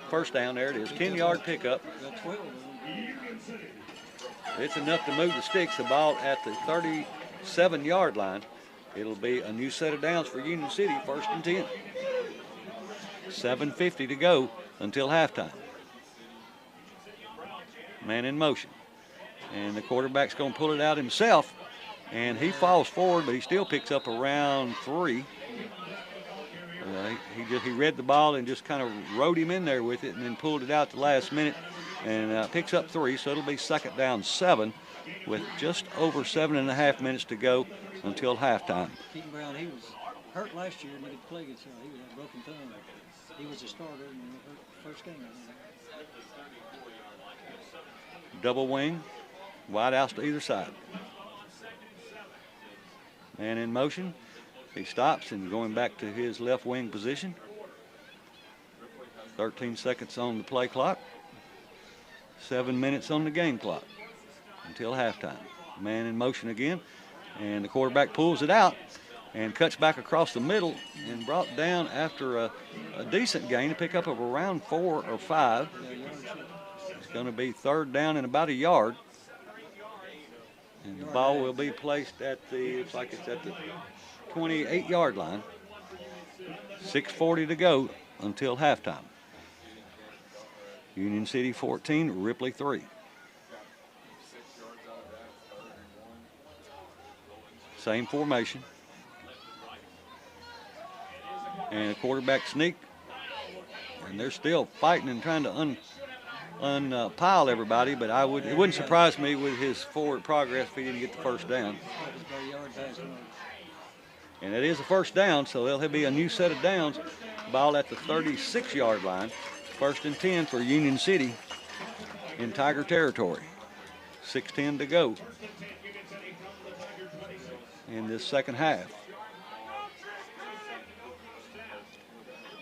1st down. There it is, 10-yard pickup. It's enough to move the sticks. The ball at the 37-yard line. It'll be a new set of downs for Union City, 1st and 10. 7:50 to go until halftime. Man in motion. And the quarterback's going to pull it out himself. And he falls forward, but he still picks up around 3. He read the ball and just kind of rode him in there with it and then pulled it out the last minute and picks up 3. So it'll be 2nd down 7 with just over 7.5 minutes to go until halftime. Keaton Brown, he was hurt last year and he didn't play against him. He was a broken thumb. He was a starter in the 1st game. Double wing, wide outs to either side. Man in motion. He stops and going back to his left wing position. 13 seconds on the play clock. 7 minutes on the game clock until halftime. Man in motion again. And the quarterback pulls it out and cuts back across the middle and brought down after a decent gain to pick up of around 4 or 5. It's going to be 3rd down and about a yard. And the ball will be placed at the 28-yard line. 6:40 to go until halftime. Union City 14, Ripley 3. Same formation. And a quarterback sneak. And they're still fighting and trying to unpile everybody, but it wouldn't surprise me with his forward progress if he didn't get the 1st down. And it is a 1st down, so there'll be a new set of downs. Ball at the 36-yard line. 1st and 10 for Union City in Tiger territory. 6:10 to go in this second half.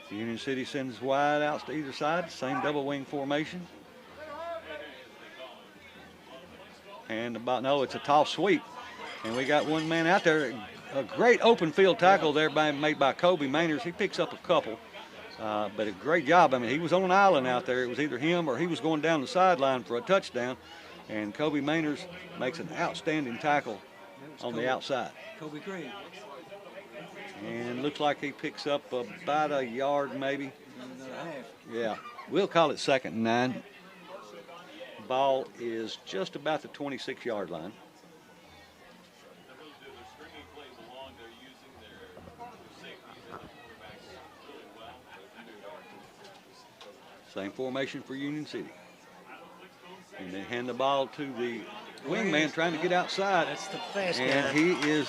Union City sends wide outs to either side, same double wing formation. And no, it's a toss sweep. And we got one man out there. A great open field tackle there made by Kobe Mainers. He picks up a couple. But a great job. I mean, he was on an island out there. It was either him or he was going down the sideline for a touchdown. And Kobe Mainers makes an outstanding tackle on the outside. Kobe Gray. And looks like he picks up about a yard maybe. Another half. Yeah. We'll call it 2nd and 9. Ball is just about the 26-yard line. Same formation for Union City. And they hand the ball to the wingman trying to get outside. That's the fast guy. And he is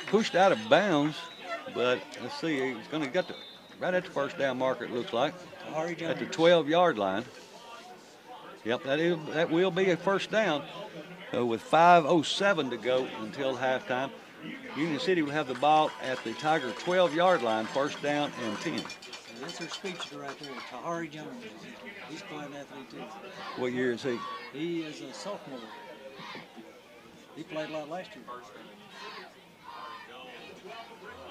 pushed out of bounds, but let's see, he's going to get right at the first down marker, it looks like, at the 12-yard line. Yep, that will be a first down. So with 5:07 to go until halftime, Union City will have the ball at the Tiger 12-yard line, first down and 10. That's her speedster right there, Tahari Jones. He's quite an athlete too. What year is he? He is a sophomore. He played a lot last year.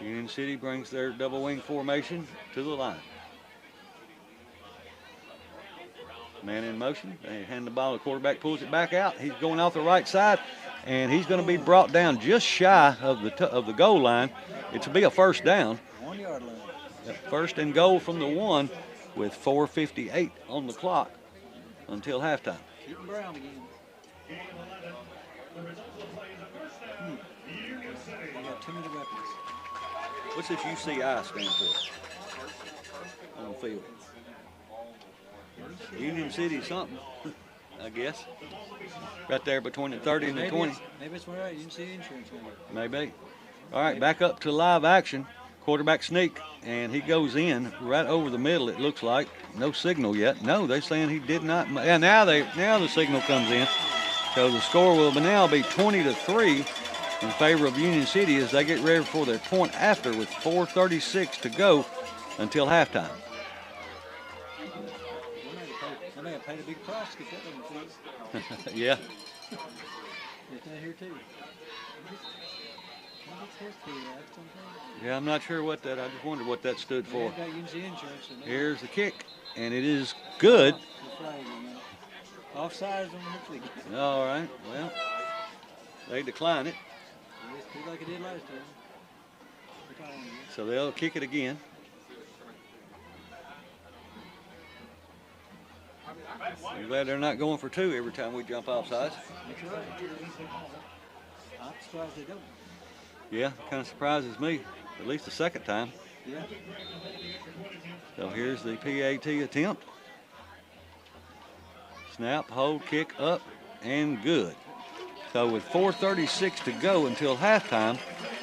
Union City brings their double wing formation to the line. Man in motion. They hand the ball. The quarterback pulls it back out. He's going off the right side, and he's going to be brought down just shy of the goal line. It will be a first down. 1 yard line. First and goal from the 1 with 4:58 on the clock until halftime. Keaton Brown again. They got too many weapons. What's this UCI stand for on the field? Union City something, I guess. Right there between the 30 and the 20. Maybe it's right. You can see insurance number. Maybe. All right, back up to live action. Quarterback sneak, and he goes in right over the middle, it looks like. No signal yet. No, they're saying he did not. Yeah, now the signal comes in. So the score will now be 20-3 in favor of Union City as they get ready for their point after with 4:36 to go until halftime. They may have paid a big price to get that on the field. Yeah. Get that here too. Yeah, I'm not sure what that. I just wondered what that stood for. Here's the kick, and it is good. Offsides on the flick. All right. Well, they decline it, Like it did last time. so they'll kick it again. I'm glad they're not going for 2 every time we jump offsides. That's right. I'm surprised they don't. Yeah, kind of surprises me, at least the second time. Yeah. So here's the PAT attempt. Snap, hold, kick up, and good. So with 4:36 to go until halftime,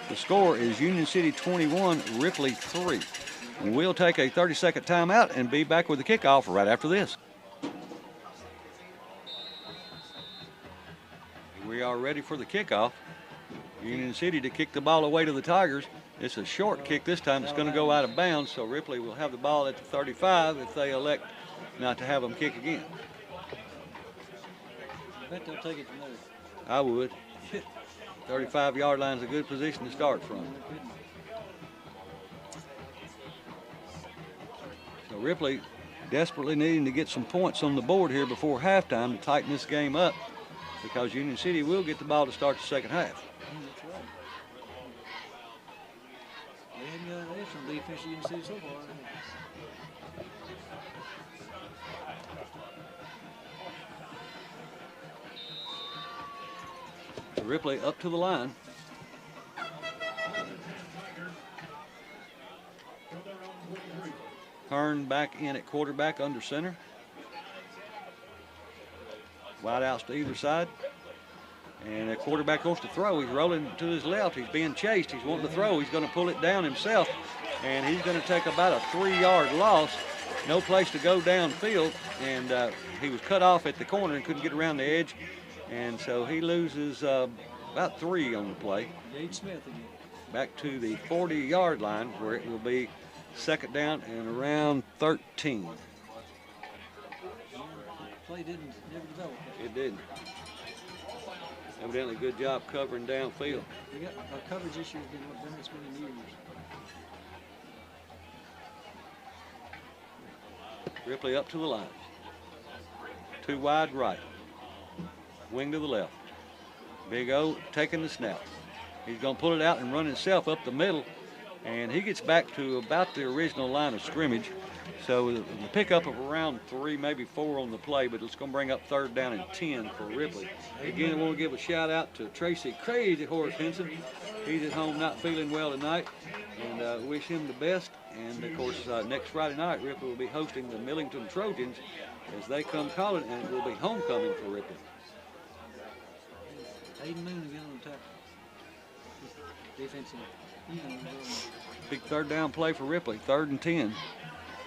the score is Union City 21, Ripley 3. And we'll take a 30-second timeout and be back with the kickoff right after this. We are ready for the kickoff. Union City to kick the ball away to the Tigers. It's a short kick this time. It's going to go out of bounds, so Ripley will have the ball at the 35 if they elect not to have them kick again. I bet they'll take it from there. I would. 35-yard line is a good position to start from. So Ripley desperately needing to get some points on the board here before halftime to tighten this game up, because Union City will get the ball to start the second half. That's right. They had some defense you didn't see so far. Ripley up to the line. Hearn back in at quarterback under center. Wide outs to either side. And the quarterback wants to throw. He's rolling to his left. He's being chased. He's wanting to throw. He's going to pull it down himself. And he's going to take about a 3-yard loss. No place to go downfield. And he was cut off at the corner and couldn't get around the edge. And so he loses about 3 on the play. Gage Smith again. Back to the 40-yard line where it will be second down and around 13. Play never developed. It didn't. Evidently, good job covering downfield. We got our coverage issue has been it's been in years. Ripley up to the line. 2 wide right. Wing to the left. Big O taking the snap. He's going to pull it out and run himself up the middle. And he gets back to about the original line of scrimmage. So the pickup of around 3, maybe 4 on the play, but it's going to bring up 3rd down and 10 for Ripley. Again, I want to give a shout out to Tracy Crazy Horse Henson. He's at home not feeling well tonight, and wish him the best. And of course, next Friday night, Ripley will be hosting the Millington Trojans as they come calling, and it will be homecoming for Ripley. Hayden Moon again on the tackle. Defensive. Big 3rd down play for Ripley, 3rd and 10.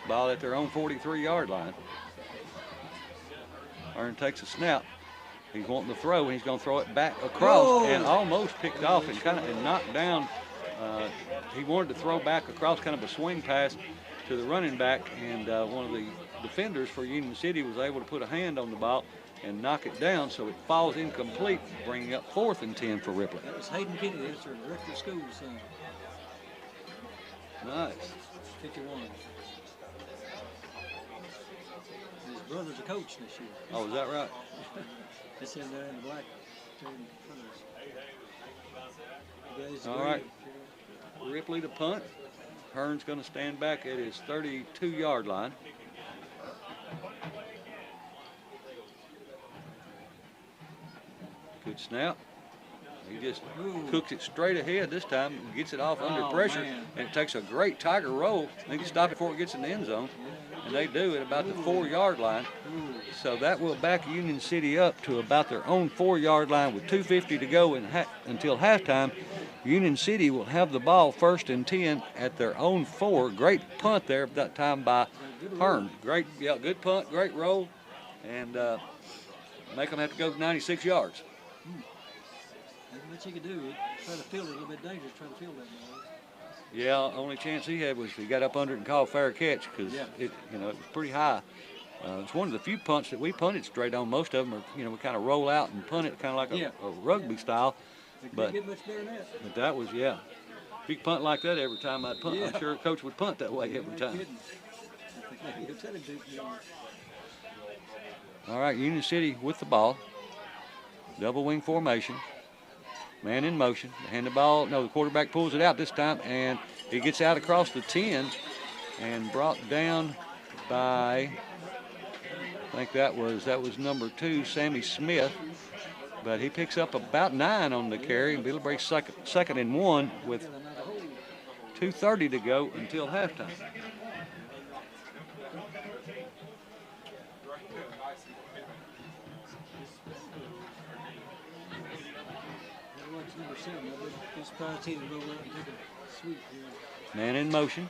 Ball at their own 43-yard line. Hearn takes a snap. He's wanting to throw, and he's going to throw it back across, and almost picked off and knocked down. He wanted to throw back across, kind of a swing pass to the running back, and one of the defenders for Union City was able to put a hand on the ball and knock it down, so it falls incomplete, bringing up 4th and 10 for Ripley. That was Hayden Kennedy, that's their director of schools. Nice. 51. His brother's a coach this year. Oh, is that right? That's him there in the black. All right. Ripley to punt. Hearn's going to stand back at his 32-yard line. Good snap. He just cooks it straight ahead this time, gets it off under pressure, and it takes a great Tiger roll. They can stop it before it gets in the end zone, and they do at about the 4-yard line. So that will back Union City up to about their own 4-yard line with 2:50 to go until halftime. Union City will have the ball 1st and 10 at their own 4. Great punt there at that time by Hearn. Great, good punt, great roll, and make them have to go 96 yards. Not much he could do. Try to field it a little bit dangerous, try to field that ball. Yeah, only chance he had was he got up under it and called fair catch because it was pretty high. It's one of the few punts that we punted straight on. Most of them are, we kind of roll out and punt it kind of like a rugby style. It But get much better than that. But that was, if you could punt like that every time I'd punt, I'm sure a coach would punt that way every time. All right, Union City with the ball. Double wing formation. Man in motion. Hand the ball. No, the quarterback pulls it out this time, and he gets out across the 10 and brought down by, I think that was number 2, Sammy Smith. But he picks up about 9 on the carry, and Billy breaks second and 1 with 2:30 to go until halftime. Man in motion,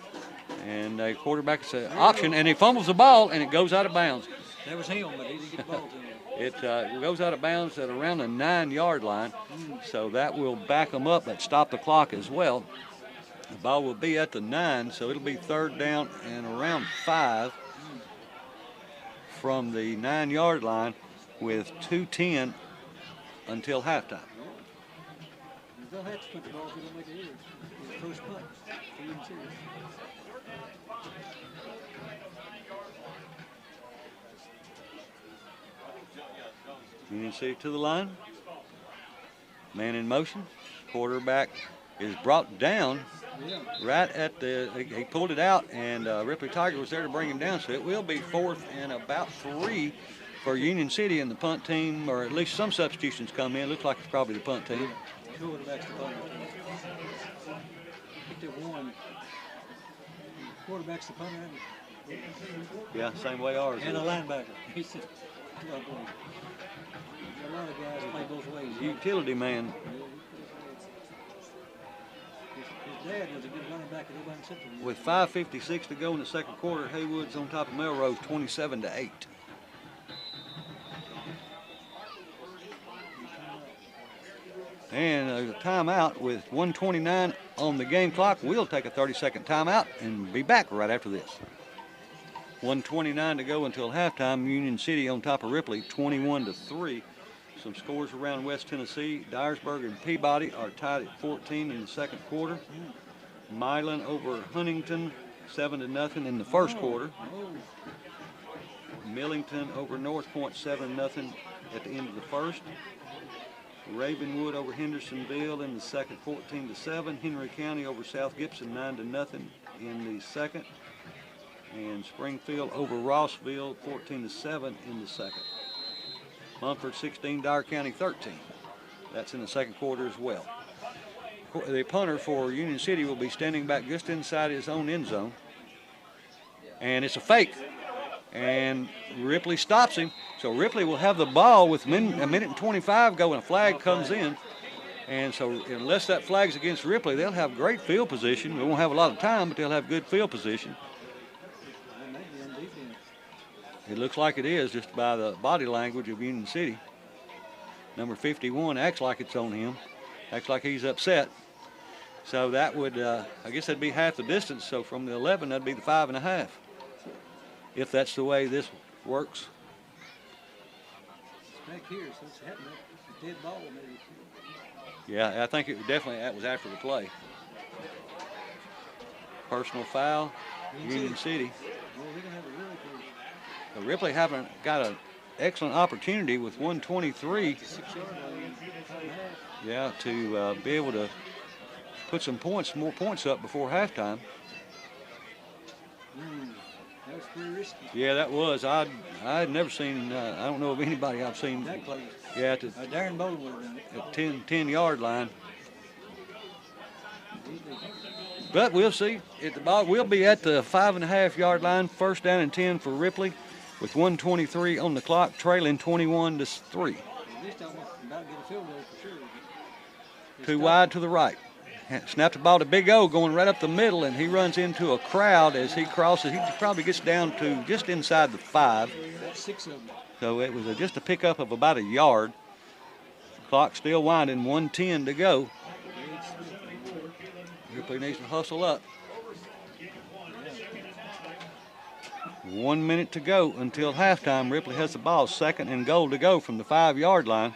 and a quarterback's an option, and he fumbles the ball, and it goes out of bounds. That was him, but he didn't get the ball to him. It goes out of bounds at around the 9-yard line, so that will back them up but stop the clock as well. The ball will be at the 9, so it'll be 3rd down and around 5 from the 9-yard line with 2:10 until halftime. They'll have to put the ball if they don't make it either. It's the first punt for Union City. Union City to the line. Man in motion. Quarterback is brought down right at he pulled it out, and Ripley Tiger was there to bring him down, so it will be 4th and about 3 for Union City, and the punt team, or at least some substitutions come in. Looks like it's probably the punt team. Quarterback's the punter. Picked up 1. Quarterback's the punter. Yeah, same way ours And is. a linebacker. He's a lot of guys play both ways. Utility man. His dad was a good running back at Oban Central. With 5:56 to go in the second quarter, Haywood's on top of Melrose 27-8. And a timeout with 1:29 on the game clock. We'll take a 30-second timeout and be back right after this. 1:29 to go until halftime. Union City on top of Ripley, 21-3. Some scores around West Tennessee. Dyersburg and Peabody are tied at 14 in the second quarter. Milan over Huntington, 7-0 in the first quarter. Millington over North Point, 7-0 at the end of the first. Ravenwood over Hendersonville in the second, 14-7. Henry County over South Gibson, 9-0 in the second. And Springfield over Rossville, 14-7 in the second. Mumford 16, Dyer County 13. That's in the second quarter as well. The punter for Union City will be standing back just inside his own end zone. And it's a fake. And Ripley stops him. So Ripley will have the ball with a minute and 25 go, and a flag comes in. And so unless that flag's against Ripley, they'll have great field position. They won't have a lot of time, but they'll have good field position. It looks like it is just by the body language of Union City. Number 51 acts like it's on him, acts like he's upset. So that would, I guess that'd be half the distance. So from the 11, that'd be the 5.5. If that's the way this works. It's back here, so it's happening. It's a dead ball, maybe. Yeah, I think it definitely that was after the play. Personal foul, Union City. Well, they're gonna have a really good Ripley haven't got an excellent opportunity with 123. 6-yard line. Yeah, to be able to put some points, more points up before halftime. That was pretty risky. Yeah, that was. I had never seen. I don't know of anybody I've seen. That close. Yeah, at the Darren Bowden would have done it. 10-yard line. But we'll see. The ball will be at the 5.5-yard line. First down and 10 for Ripley, with 1:23 on the clock, trailing 21-3. At least I want about to get a field goal for sure. Too wide to the right. Snapped the ball to Big O, going right up the middle, and he runs into a crowd as he crosses. He probably gets down to just inside the 5. That's 6 of them. So it was just a pickup of about a yard. Clock still winding, 1:10 to go. Ripley needs to hustle up. 1 minute to go until halftime. Ripley has the ball, 2nd and goal to go from the 5-yard line.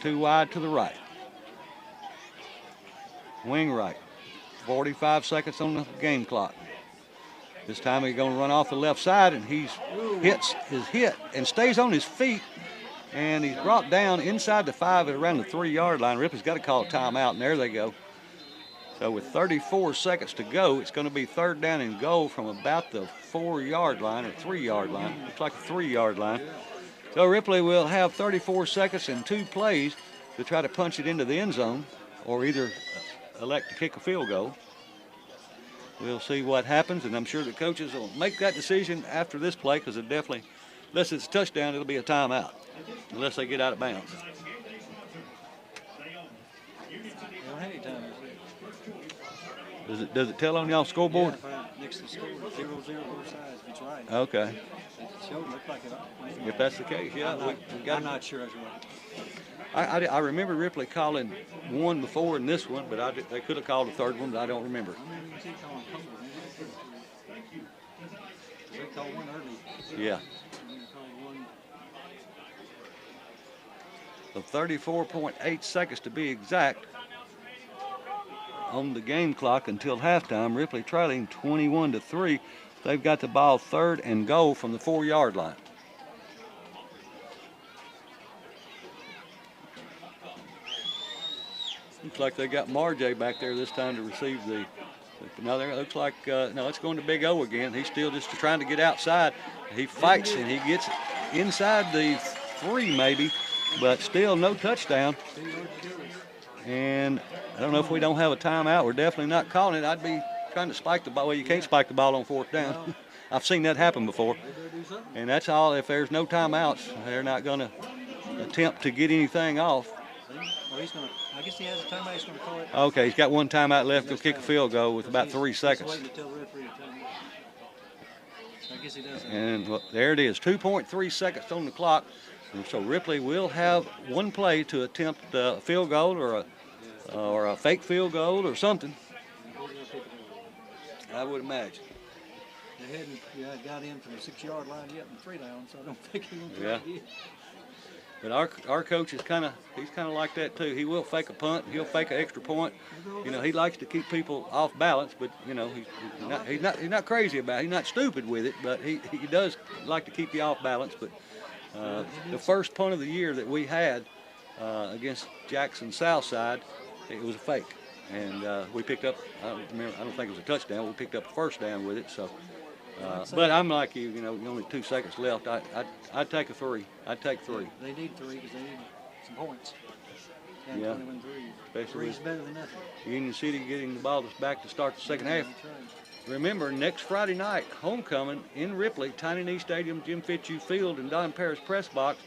Too wide to the right. Wing right. 45 seconds on the game clock. This time he's going to run off the left side, and he's hit and stays on his feet, and he's brought down inside the 5 at around the 3-yard line. Ripley's got to call a timeout, and there they go. So with 34 seconds to go, it's going to be 3rd down and goal from about the 4-yard line or 3-yard line. Looks like a 3-yard line. So Ripley will have 34 seconds and 2 plays to try to punch it into the end zone, or either elect to kick a field goal. We'll see what happens, and I'm sure the coaches will make that decision after this play, because it definitely, unless it's a touchdown, it'll be a timeout, unless they get out of bounds. They don't have any time. Does it tell on y'all scoreboard? Yeah, next to the score, 0-0 both sides. It's right. Okay. It showed, looked like it. If that's the case, yeah. I'm not sure that's right. I remember Ripley calling one before in this one, but they could have called a third one, but I don't remember. They called one early. Yeah. They called one. So 34.8 seconds to be exact on the game clock until halftime. Ripley trailing 21-3. They've got the ball 3rd and goal from the 4-yard line. Looks like they got Marjay back there this time to receive the. Now there looks like no, it's going to Big O again. He's still just trying to get outside. He fights and he gets inside the 3 maybe, but still no touchdown. And I don't know if we don't have a timeout. We're definitely not calling it. I'd be trying to spike the ball. Well, you can't spike the ball on 4th down. I've seen that happen before. And that's all. If there's no timeouts, they're not going to attempt to get anything off. Well, I guess he has a timeout. He's going to call it. Okay, he's got one timeout left. He'll kick a field goal with about 3 seconds. Waiting to tell the referee to tell him. I guess he does that. And well, there it is, 2.3 seconds on the clock. And so Ripley will have one play to attempt a field goal or a fake field goal or something. I would imagine. They hadn't got in from the 6-yard line yet in 3 down, so I don't think he won't try Yeah. again. But our coach is he's kind of like that too. He will fake a punt. He'll fake an extra point. You know, he likes to keep people off balance, but you know, he's not crazy about it. He's not stupid with it, but he does like to keep you off balance. But the first punt of the year that we had against Jackson Southside, it was a fake, and we picked up. I don't think it was a touchdown. We picked up a first down with it. So. But I'm like you, you know, only 2 seconds left. I'd take a 3. I'd take 3. They need 3 because they need some points. And Yeah. 21 3. Especially 3 is with better than nothing. Union City getting the ball back to start the second half. That's right. Remember, next Friday night, homecoming in Ripley, Tiny Knee Stadium, Jim Fitzhugh Field, and Don Paris Press Box.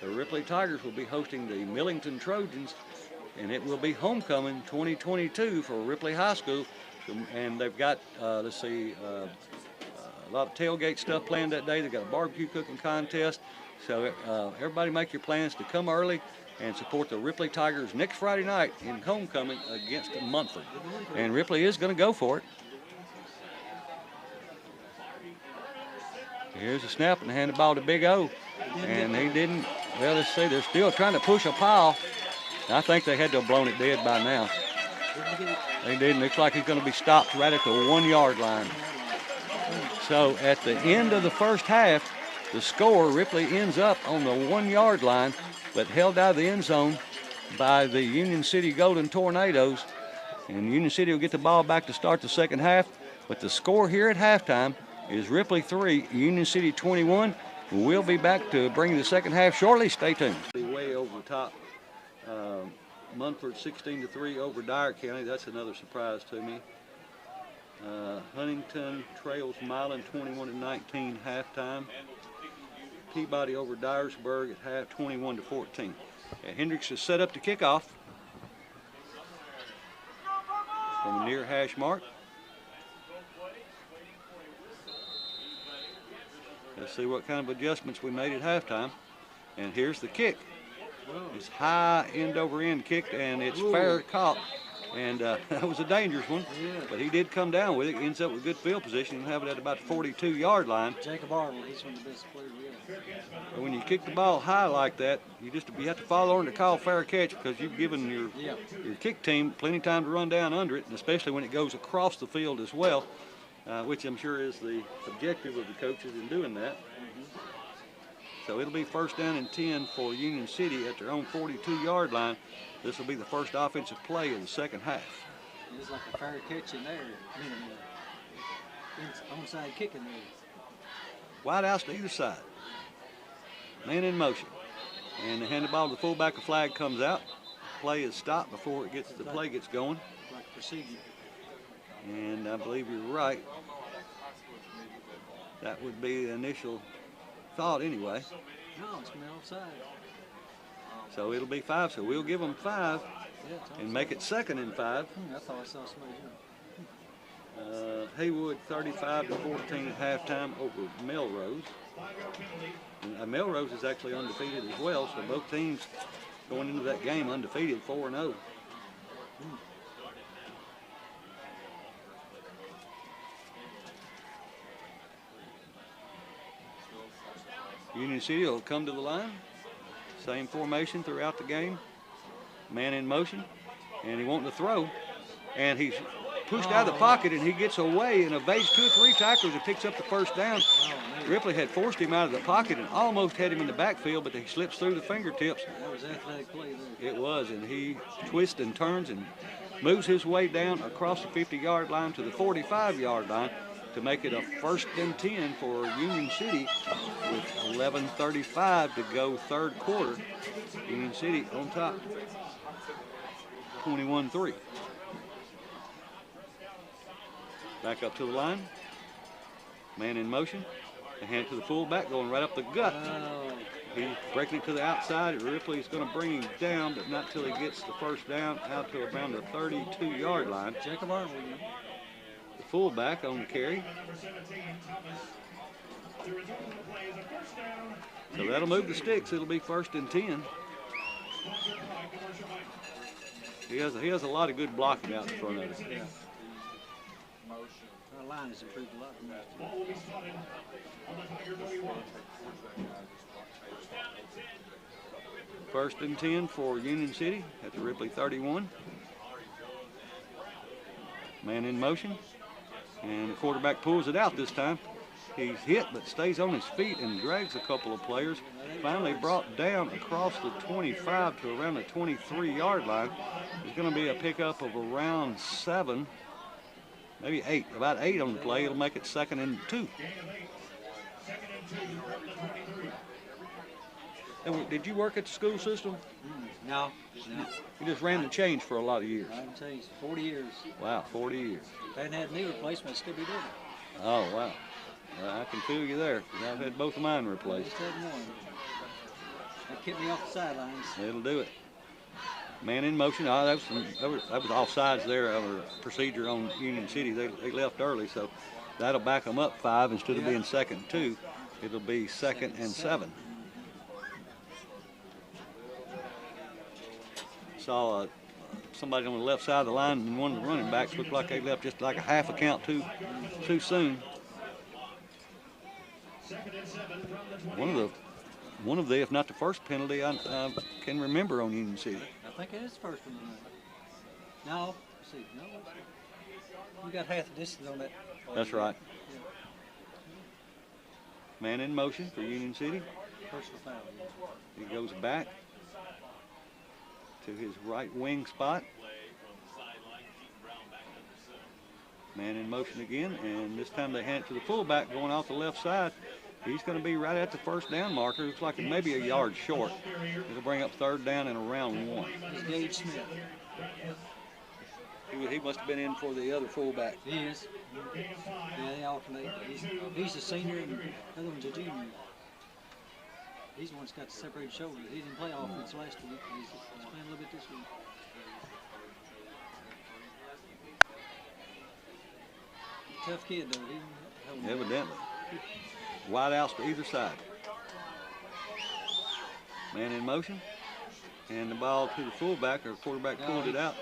The Ripley Tigers will be hosting the Millington Trojans, and it will be homecoming 2022 for Ripley High School. And they've got, let's see, a lot of tailgate stuff planned that day. They've got a barbecue cooking contest. So everybody make your plans to come early and support the Ripley Tigers next Friday night in homecoming against Munford. And Ripley is going to go for it. Here's a snap and hand the ball to Big O. And he didn't, well, let's see, they're still trying to push a pile. I think they had to have blown it dead by now. They didn't. Looks like he's going to be stopped right at the 1-yard line. So at the end of the first half, the score, Ripley ends up on the 1-yard line, but held out of the end zone by the Union City Golden Tornadoes. And Union City will get the ball back to start the second half. But the score here at halftime is Ripley 3, Union City 21. We'll be back to bring the second half shortly. Stay tuned. Way over the top. Munford 16-3 over Dyer County. That's another surprise to me. Huntington trails Milan 21-19 halftime. Peabody over Dyersburg at half 21-14. Hendricks is set up to kick off from a near hash mark. Let's see what kind of adjustments we made at halftime. And here's the kick. It's high end over end kicked, and it's fair caught. And that was a dangerous one, but he did come down with it. Ends up with good field position and have it at about the 42-yard line. Jacob Arnold, he's one of the best players we have. But when you kick the ball high like that, you have to follow on to call fair catch, because you've given your kick team plenty of time to run down under it, and especially when it goes across the field as well, which I'm sure is the objective of the coaches in doing that. So it'll be first down and 10 for Union City at their own 42-yard line. This will be the first offensive play of the second half. It's like a fair catch in there. Onside kick in there. Wide outs to either side. Man in motion. And they hand the ball to the fullback. A flag comes out. Play is stopped before the play gets going. Like procedure. And I believe you're right. That would be the initial thought anyway. No, it's from the outside. So it'll be 5. So we'll give them 5 and make it 2nd and 5. I thought I saw somebody jump. Haywood 35-14 at halftime over Melrose. And, Melrose is actually undefeated as well, so both teams going into that game undefeated, 4-0. Union City will come to the line. Same formation throughout the game. Man in motion, and he wanting to throw, and he's pushed out of the pocket, and he gets away and evades 2 or 3 tacklers and picks up the first down. Ripley had forced him out of the pocket and almost had him in the backfield, but he slips through the fingertips. That was athletic play there. It was, and he twists and turns and moves his way down across the 50-yard line to the 45-yard line to make it a 1st and 10 for Union City with 11:35 to go third quarter. Union City on top, 21-3. Back up to the line. Man in motion. They hand it to the fullback, going right up the gut. He's breaking it to the outside. Ripley is going to bring him down, but not till he gets the first down out to around the 32-yard line. Jacob Arnold. The fullback on the carry. So that'll move the sticks. It'll be 1st and 10. He has a lot of good blocking out in front of him. Our line has improved a lot from last year. First and 10 for Union City at the Ripley 31. Man in motion, and the quarterback pulls it out this time. He's hit but stays on his feet and drags a couple of players. Finally brought down across the 25 to around the 23-yard line. It's going to be a pickup of around 7, maybe 8, about 8 on the play. It'll make it 2nd and 2. And did you work at the school system? No. You just ran the change for a lot of years. I can tell you, 40 years. Wow, 40 years. If I hadn't had knee replacement, I'd still be doing it. Oh, wow. Well, I can feel you there, 'cause I've had both of mine I replaced. just had one. That kept me off the sidelines. It'll do it. Man in motion. Oh, that was offsides there. Our procedure on Union City. They left early, so that'll back them up 5 instead of being 2nd and 2. It'll be 2nd and 7. Saw somebody on the left side of the line, and one of the running backs looked like they left just like a half a count too soon. One of the, if not the first penalty I can remember on Union City. I think it is the first one tonight. No, let's see, no. You got half the distance on that. That's right. Man in motion for Union City. Personal foul. He goes back to his right wing spot. Man in motion again, and this time they hand it to the fullback going off the left side. He's going to be right at the first down marker. Looks like maybe a yard short. It'll bring up 3rd down and around 1. It's Gage Smith. He must have been in for the other fullback. He is. Yeah, they alternate. He's a senior and the other one's a junior. He's the one that's got the separated shoulders. He didn't play offense last week. He's playing a little bit this week. Tough kid, though. Evidently. Wide outs to either side. Man in motion. And the ball to the fullback, or quarterback pulled it out.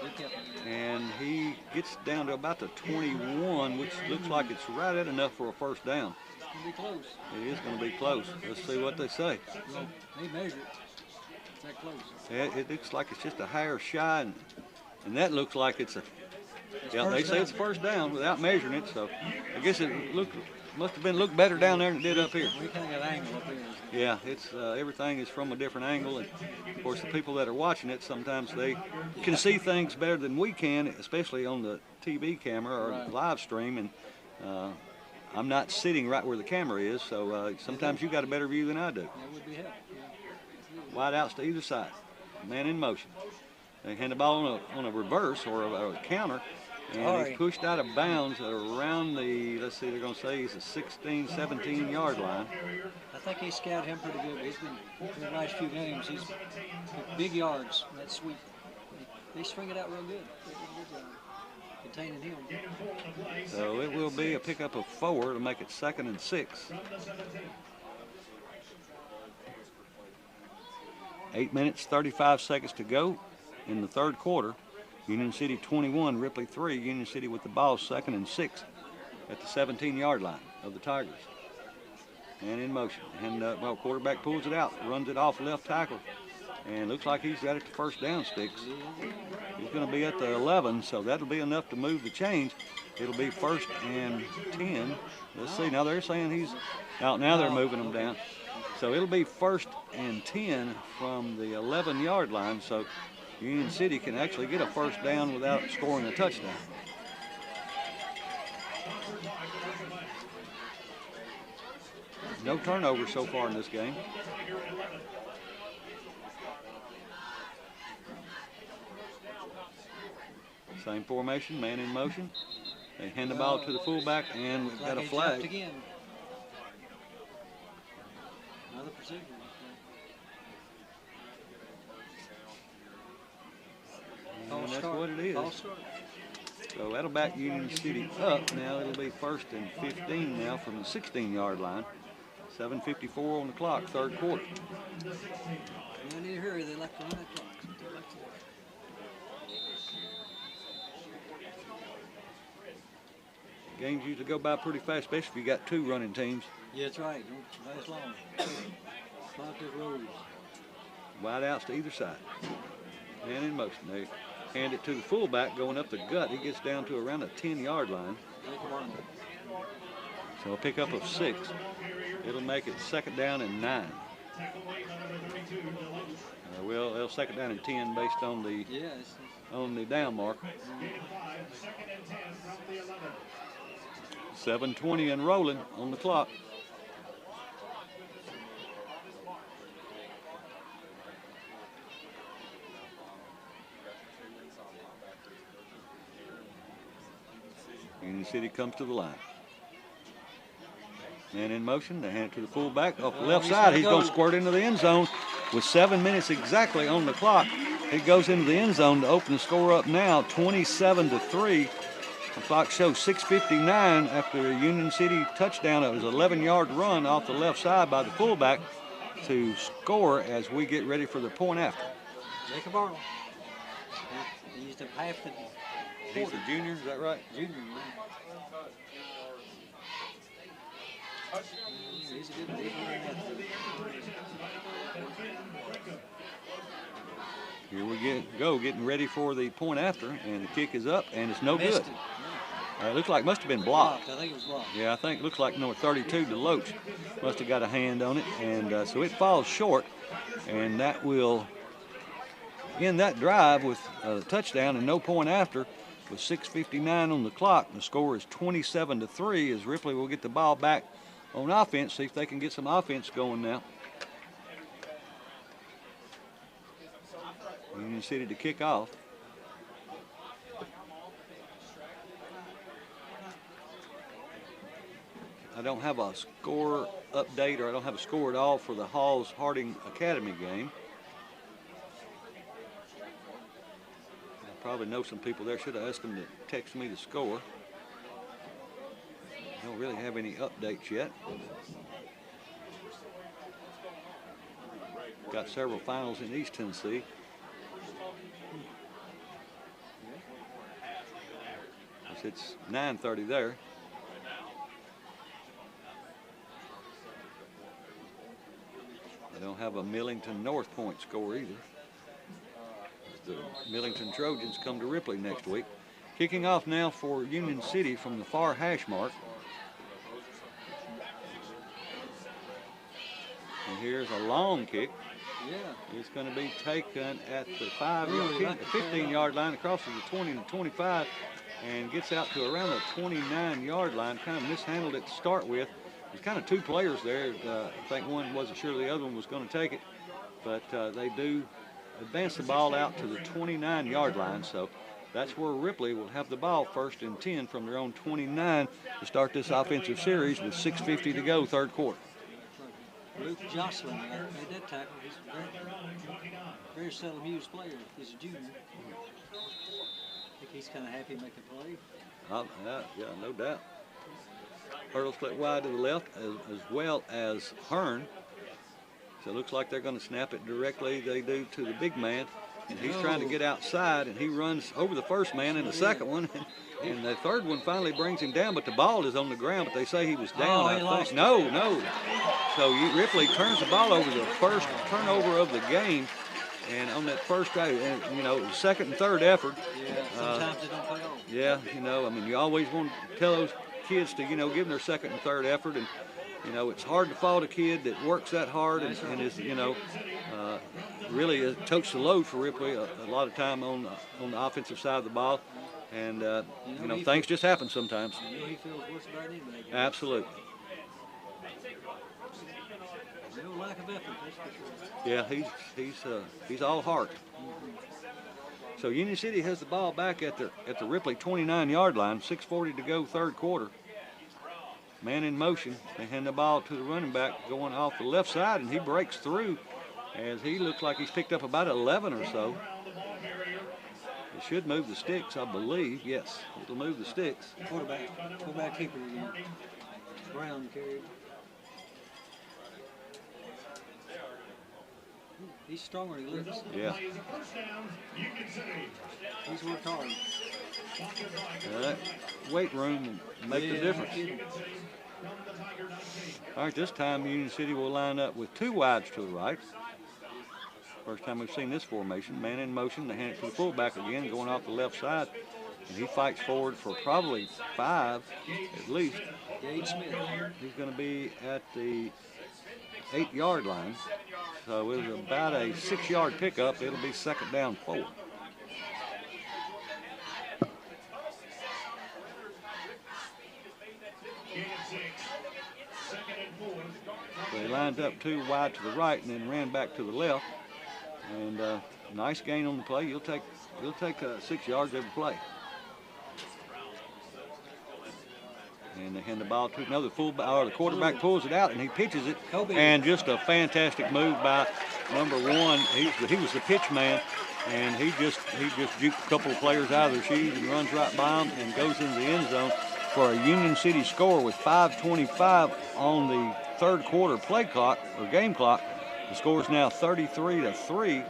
And he gets down to about the 21, which looks like it's right at enough for a first down. It's going to be close. It is going to be close. Let's see what they say. Well, they measure it. It's that close. It looks like it's just a hair shy, and that looks like it's a. Yeah, they say it's a first down without measuring it, so I guess it must have looked better down there than it did up here. We kind of got an angle up here. Yeah, it's everything is from a different angle, and of course the people that are watching it sometimes they can see things better than we can, especially on the TV camera or live stream. And I'm not sitting right where the camera is, so sometimes you got a better view than I do. That would be helpful. Yeah. Wide outs to either side. Man in motion. They hand the ball on a reverse or a counter, and he's pushed out of bounds around the, let's see, they're going to say he's a 16, 17-yard line. I think he scouted him pretty good. He's been, in the last few games, he's big yards, that sweep. They string it out real good. They did a good job containing him. So it will be a pickup of 4 to make it 2nd and 6. 8 minutes, 35 seconds to go in the 3rd quarter. Union City 21, Ripley 3. Union City with the ball 2nd and 6 at the 17-yard line of the Tigers. And in motion. And well, quarterback pulls it out, runs it off left tackle, and looks like he's got it to first down sticks. He's going to be at the 11, so that'll be enough to move the chains. It'll be 1st and 10. Let's see. Now they're saying he's out. Now they're moving him down. So it'll be 1st and 10 from the 11-yard line. So Union City can actually get a first down without scoring a touchdown. No turnovers so far in this game. Same formation, man in motion. They hand the ball to the fullback, and we've got a flag. Again. Another procedure. And that's what it is. False start. So that'll back Union City up. Now it'll be 1st and 15 now from the 16-yard line. 7:54 on the clock, 3rd quarter. They need to hurry. They like to run that clock. They like to. games usually go by pretty fast, especially if you got two running teams. Yeah, that's right. Don't last long. Block those roads. Wide outs to either side. Man in motion. They hand it to the fullback going up the gut. He gets down to around the 10-yard line. So a pickup of 6. It'll make it 2nd down and 9. Well, they'll 2nd down and 10 based on the down mark. 7:20 and rolling on the clock. Union City comes to the line. Man in motion. They hand it to the fullback off the left side. He's going to squirt into the end zone with 7 minutes exactly on the clock. He goes into the end zone to open the score up now, 27-3. The clock shows 6:59 after a Union City touchdown. It was an 11-yard run off the left side by the fullback to score as we get ready for the point after. Jacob Arnold. He used to half the. He's the junior, is that right? Junior, man. He's a good athlete. Here we go, getting ready for the point after, and the kick is up, and it's no good. Missed it. It looks like it must have been blocked. I think it was blocked. Yeah, I think it looks like number 32, DeLoach, must have got a hand on it, and so it falls short, and that will end that drive with a touchdown and no point after with 6:59 on the clock. The score is 27-3 as Ripley will get the ball back on offense, see if they can get some offense going now. Union City to kick off. I don't have a score update, or I don't have a score at all for the Halls Harding Academy game. I probably know some people there. Should have asked them to text me the score. I don't really have any updates yet. Got several finals in East Tennessee. It's 9:30 there. I don't have a Millington North Point score either. The Millington Trojans come to Ripley next week. Kicking off now for Union City from the far hash mark. And here's a long kick. Yeah. It's going to be taken at the 15-yard line, crosses the 20 and 25, and gets out to around the 29-yard line. Kind of mishandled it to start with. There's kind of two players there. I think one wasn't sure the other one was going to take it, but they do advance the ball out to the 29-yard line. So that's where Ripley will have the ball 1st and 10 from their own 29 to start this offensive series with 6:50 to go, 3rd quarter. Luke Jocelyn made that tackle. He's a very seldom used player. He's a junior. I think he's kind of happy making play. Yeah, no doubt. Hurdle split wide to the left as well as Hearn. So it looks like they're going to snap it directly. They do to the big man. And he's trying to get outside, and he runs over the first man and the second one. And the third one finally brings him down, but the ball is on the ground, but they say he was down, I think. No. So Ripley turns the ball over, the first turnover of the game. And on that first drive, and, you know, 2nd and 3rd effort. Yeah, sometimes they don't play off. Yeah, you know, I mean, you always want to tell those kids to, you know, give them their 2nd and 3rd effort. And, you know, it's hard to fault a kid that works that hard and is, you know, really totes the load for Ripley a lot of time on the offensive side of the ball. And, you know, things just happen sometimes. You know he feels worse about anybody. Absolutely. No lack of effort, that's for sure. Yeah, he's all heart. So Union City has the ball back at the Ripley 29-yard line, 6:40 to go, 3rd quarter. Man in motion. They hand the ball to the running back going off the left side, and he breaks through as he looks like he's picked up about 11 or so. It should move the sticks, I believe. Yes, it'll move the sticks. Quarterback keeper again. Brown carried. He's stronger than he looks. Yeah. He's worked hard. That weight room will make the difference. All right, this time Union City will line up with 2 wides to the right. First time we've seen this formation. Man in motion, they hand it to the fullback again, going off the left side. And he fights forward for probably 5 at least. Gage Smith. He's going to be at the 8-yard line. So it was about a 6-yard pickup. It'll be 2nd down 4. They lined up 2 wide to the right and then ran back to the left. And nice gain on the play. You'll take 6 yards every play. And they hand the ball to another fullback, or the quarterback pulls it out and he pitches it. And just a fantastic move by number 1. He was the pitch man, and he just juked a couple of players out of their shoes and runs right by them and goes into the end zone for a Union City score with 5:25 on the 3rd quarter play clock or game clock. The score is now 33-3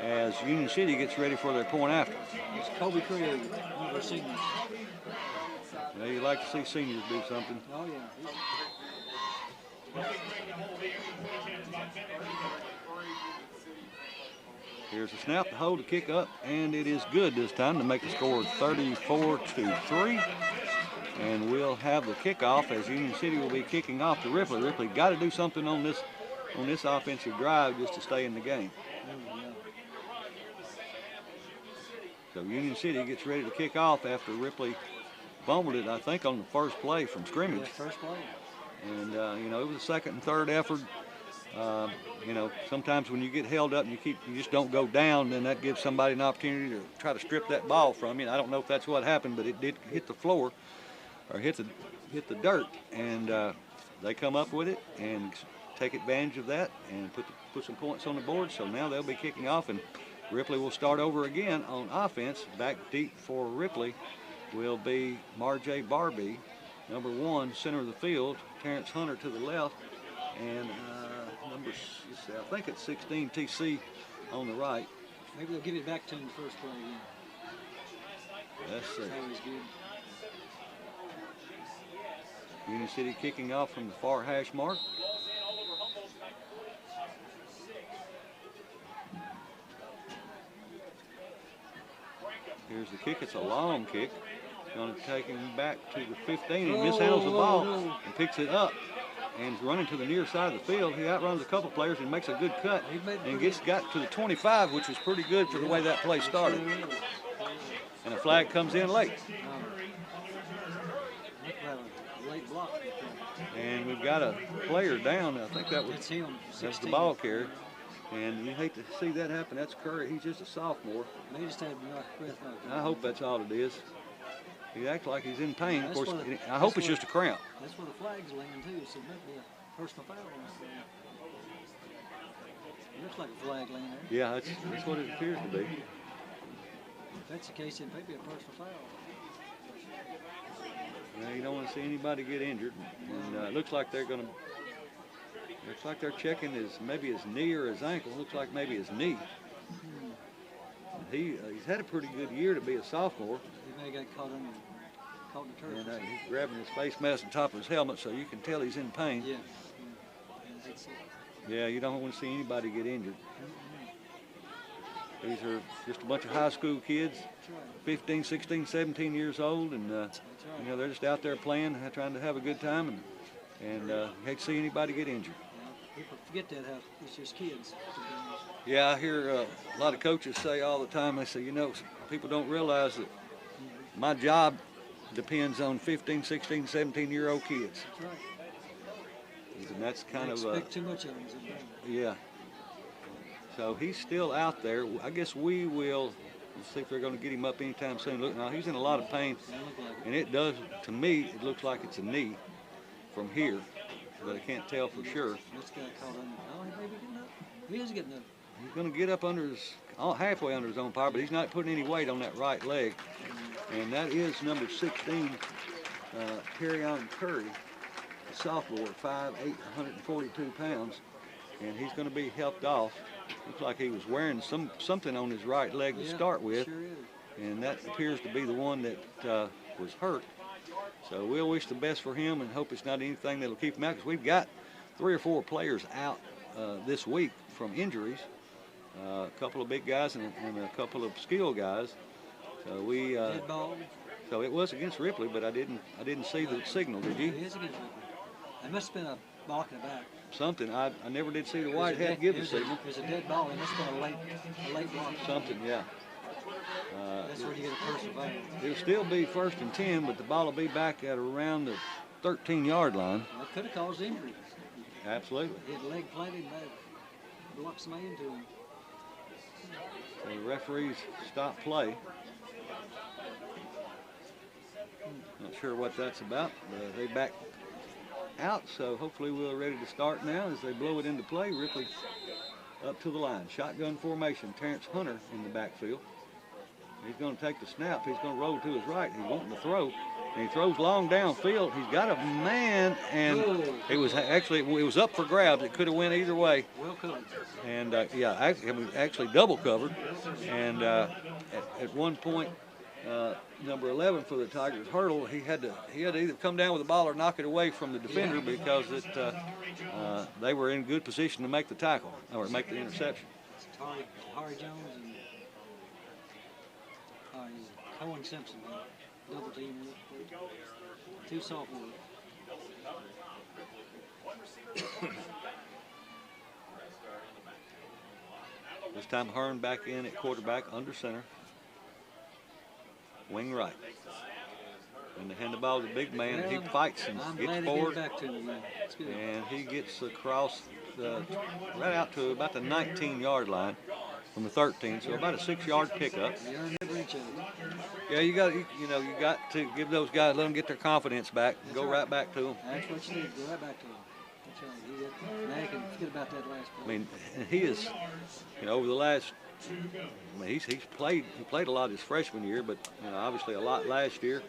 as Union City gets ready for their point after. It's Kobe Craig, one of our seniors. Yeah, you like to see seniors do something. Oh, yeah. Here's a snap to hold the kick up, and it is good this time to make the score 34-3. And we'll have the kickoff as Union City will be kicking off to Ripley. Ripley got to do something on this offensive drive just to stay in the game. So Union City gets ready to kick off after Ripley fumbled it, I think, on the first play from scrimmage. Yeah, first play. And, you know, it was a 2nd and 3rd effort. You know, sometimes when you get held up and you just don't go down, then that gives somebody an opportunity to try to strip that ball from you. And I don't know if that's what happened, but it did hit the floor or hit the dirt. And they come up with it and take advantage of that and put some points on the board. So now they'll be kicking off, and Ripley will start over again on offense. Back deep for Ripley will be Marjay Barbie, number 1, center of the field. Terrence Hunter to the left, and I think it's 16 TC on the right. Maybe they'll give it back to him the first play again. Let's see. That's always good. Union City kicking off from the far hash mark. Here's the kick. It's a long kick. Going to take him back to the 15. He mishandles the ball and picks it up. And he's running to the near side of the field. He outruns a couple players and makes a good cut. And got to the 25, which was pretty good for the way that play started. And a flag comes in late. Late block. And we've got a player down. I think that was That's him. that's the ball carrier. And you hate to see that happen. That's Curry. He's just a sophomore. They just had breath knocked out. I hope that's all it is. He acts like he's in pain. Of That's course, what- I hope that's it's just a cramp. That's where the flag's laying too, so it might be a personal foul on this thing. It looks like a flag laying there. Yeah, that's what it appears to be. If that's the case, it may be a personal foul. Now, you don't want to see anybody get injured. And it looks like they're checking maybe his knee or his ankle. Looks like maybe his knee. He's had a pretty good year to be a sophomore. He may have got caught in the turf. And he's grabbing his face mask on top of his helmet, so you can tell he's in pain. Yeah. That's it. Yeah, you don't want to see anybody get injured. These are just a bunch of high school kids, That's right. 15, 16, 17 years old, and That's right. you know, they're just out there playing, trying to have a good time, and you hate to see anybody get injured. Yeah, people forget that how it's just kids. Yeah, I hear a lot of coaches say all the time, they say, you know, people don't realize that my job depends on 15, 16, 17-year-old kids. That's right. And that's kind They of expect too much of them. yeah. So he's still out there. I guess we will see if they're going to get him up anytime soon. Look, now he's in a lot of pain, and it does, to me, it looks like it's a knee from here, but I can't tell for sure. This guy caught on. Oh, he may be getting up. He is getting up. He's going to get up halfway under his own power, but he's not putting any weight on that right leg. And that is number 16, Carry-On Curry, a sophomore, 5'8", 142 pounds. And he's going to be helped off. Looks like he was wearing something on his right leg to start with. Sure is. and that appears to be the one that was hurt. So we'll wish the best for him and hope it's not anything that'll keep him out, because we've got 3 or 4 players out this week from injuries. A couple of big guys and a couple of skill guys. So we. Dead ball. So it was against Ripley, but I didn't see the signal. Did you? It is against Ripley. It must have been a balk in the back. Something. I never did see the white hat give the signal. It was a dead ball. It must have been a late block. Something, yeah. That's where you get a first advantage. It'll still be 1st and 10, but the ball will be back at around the 13-yard line. That could have caused injury. Absolutely. He had leg planted and that blocked somebody into him. So the referees stop play. Not sure what that's about. They back out, so hopefully we're ready to start now as they blow it into play. Ripley up to the line. Shotgun formation. Terrence Hunter in the backfield. He's going to take the snap. He's going to roll to his right. He's wanting to throw. And he throws long downfield. He's got a man, and it was up for grabs. It could have went either way. Well covered. And actually double covered. And at one point, number 11 for the Tigers, Hurdle, he had to either come down with the ball or knock it away from the defender because they were in good position to make the tackle or make the interception. Harry Jones and Cohen Simpson double team. 2 sophomores. This time Hearn back in at quarterback under center. Wing right. And they hand the ball to the big man, and he fights and gets forward. Back to him, That's good. And he gets across right out to about the 19-yard line from the 13, so about a 6-yard pickup. Yeah, you got to give those guys, let them get their confidence back, and go right back to them. That's what you need. Go right back to him. Now you can forget about that last play. I mean, and he is, over the last, he's played a lot his freshman year, but obviously a lot last year,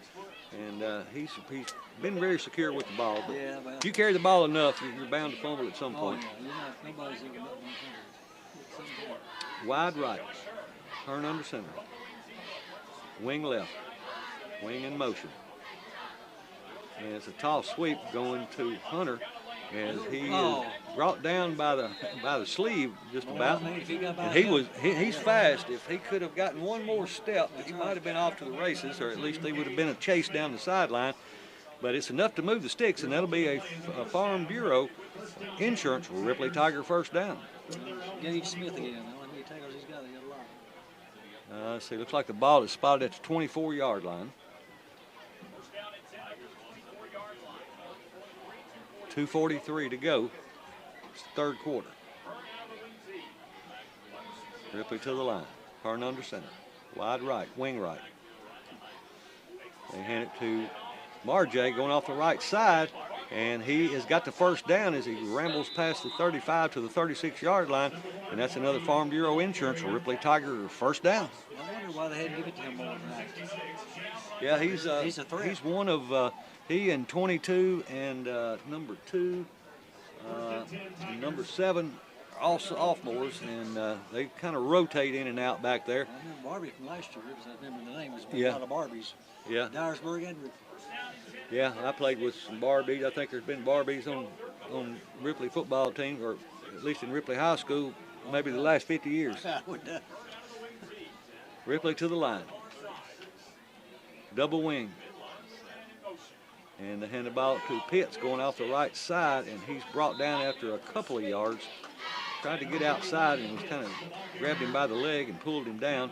and he's been very secure with the ball. But if you carry the ball enough, you're bound to fumble at some point. Yeah. Nobody's ever not fumble. Wide right, turn under center, wing left, wing in motion, and it's a toss sweep going to Hunter. As he is brought down by the sleeve just about, and he's fast. If he could have gotten one more step, he might have been off to the races, or at least he would have been a chase down the sideline. But it's enough to move the sticks, and that'll be a Farm Bureau insurance for Ripley Tiger first down. Gage Smith again. How many tackles he's got? He got a lot. Let's see. Looks like the ball is spotted at the 24-yard line. 2:43 to go. It's the third quarter. Ripley to the line. Hearn under center. Wide right, wing right. They hand it to Marjay going off the right side, and he has got the first down as he rambles past the 35 to the 36-yard line, and that's another Farm Bureau insurance for Ripley Tiger first down. I wonder why they hadn't given it to him more than that. Yeah, he's a threat. He's one of he and 22 and number 2, and number 7 are all sophomores, and they kind of rotate in and out back there. I remember Barbie from last year, because I remember the name was a Yeah. lot of Barbies. Yeah. Dyersburg and Ripley. Yeah, I played with some Barbies. I think there's been Barbies on Ripley football team, or at least in Ripley High School, maybe the last 50 years. I would doubt. Ripley to the line. Double wing. And they hand the ball to Pitts going off the right side, and he's brought down after a couple of yards. Tried to get outside and was kind of grabbed him by the leg and pulled him down.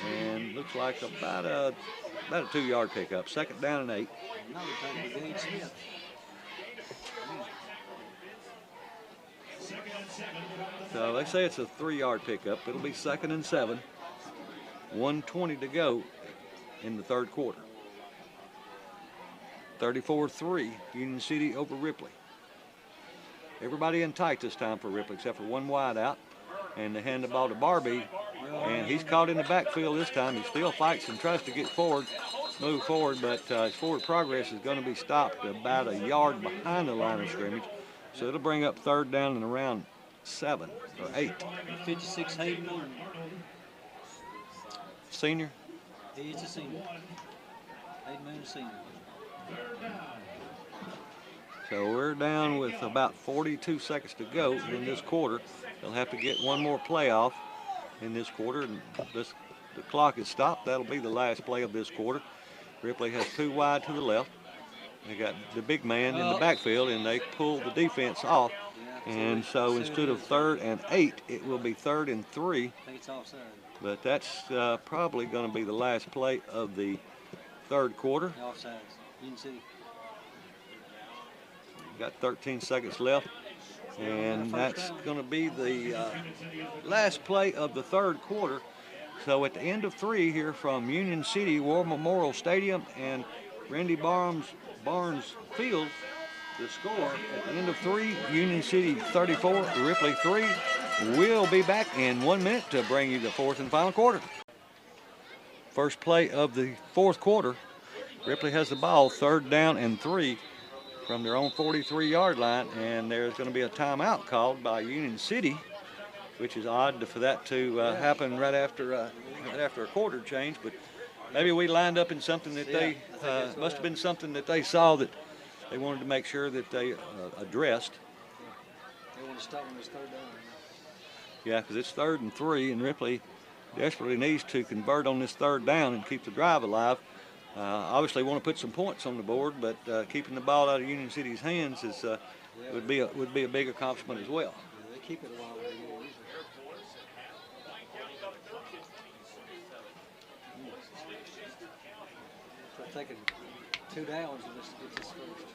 And looks like about a 2-yard pickup. Second down and 8. Another time for Gage Smith. So they say it's a 3-yard pickup. It'll be 2nd and 7. 1:20 to go in the third quarter. 34-3, Union City over Ripley. Everybody in tight this time for Ripley except for one wide out. And they hand the ball to Barbie, and he's caught in the backfield this time. He still fights and tries to get forward, move forward, but his forward progress is going to be stopped about a yard behind the line of scrimmage. So it'll bring up third down and around 7 or 8. 56 Hayden. Senior. He's a senior. Hayden Moon, a senior. So we're down with about 42 seconds to go in this quarter. They'll have to get one more play off in this quarter, and the clock is stopped. That'll be the last play of this quarter. Ripley has 2 wide to the left. They got the big man in the backfield, and they pull the defense off. And so instead of 3rd and 8, it will be 3rd and 3. It's offside. But that's probably going to be the last play of the 3rd quarter. Offsides. Union City. Got 13 seconds left. And that's going to be the last play of the 3rd quarter. So at the end of 3 here from Union City War Memorial Stadium and Randy Barnes Field, the score at the end of 3, Union City 34, Ripley 3. We'll be back in 1 minute to bring you the 4th and final quarter. First play of the 4th quarter. Ripley has the ball, 3rd down and 3 from their own 43-yard line, and there's going to be a timeout called by Union City, which is odd for that to happen right after a quarter change. But maybe we lined up in something that they must have been something that they saw that they wanted to make sure that they addressed. They want to stop when it's 3rd down. Yeah, because it's 3rd and 3, and Ripley desperately needs to convert on this 3rd down and keep the drive alive. Obviously, want to put some points on the board, but keeping the ball out of Union City's hands is would be a big accomplishment as well. Yeah, they keep it a while. They're taking 2 downs and just get this first.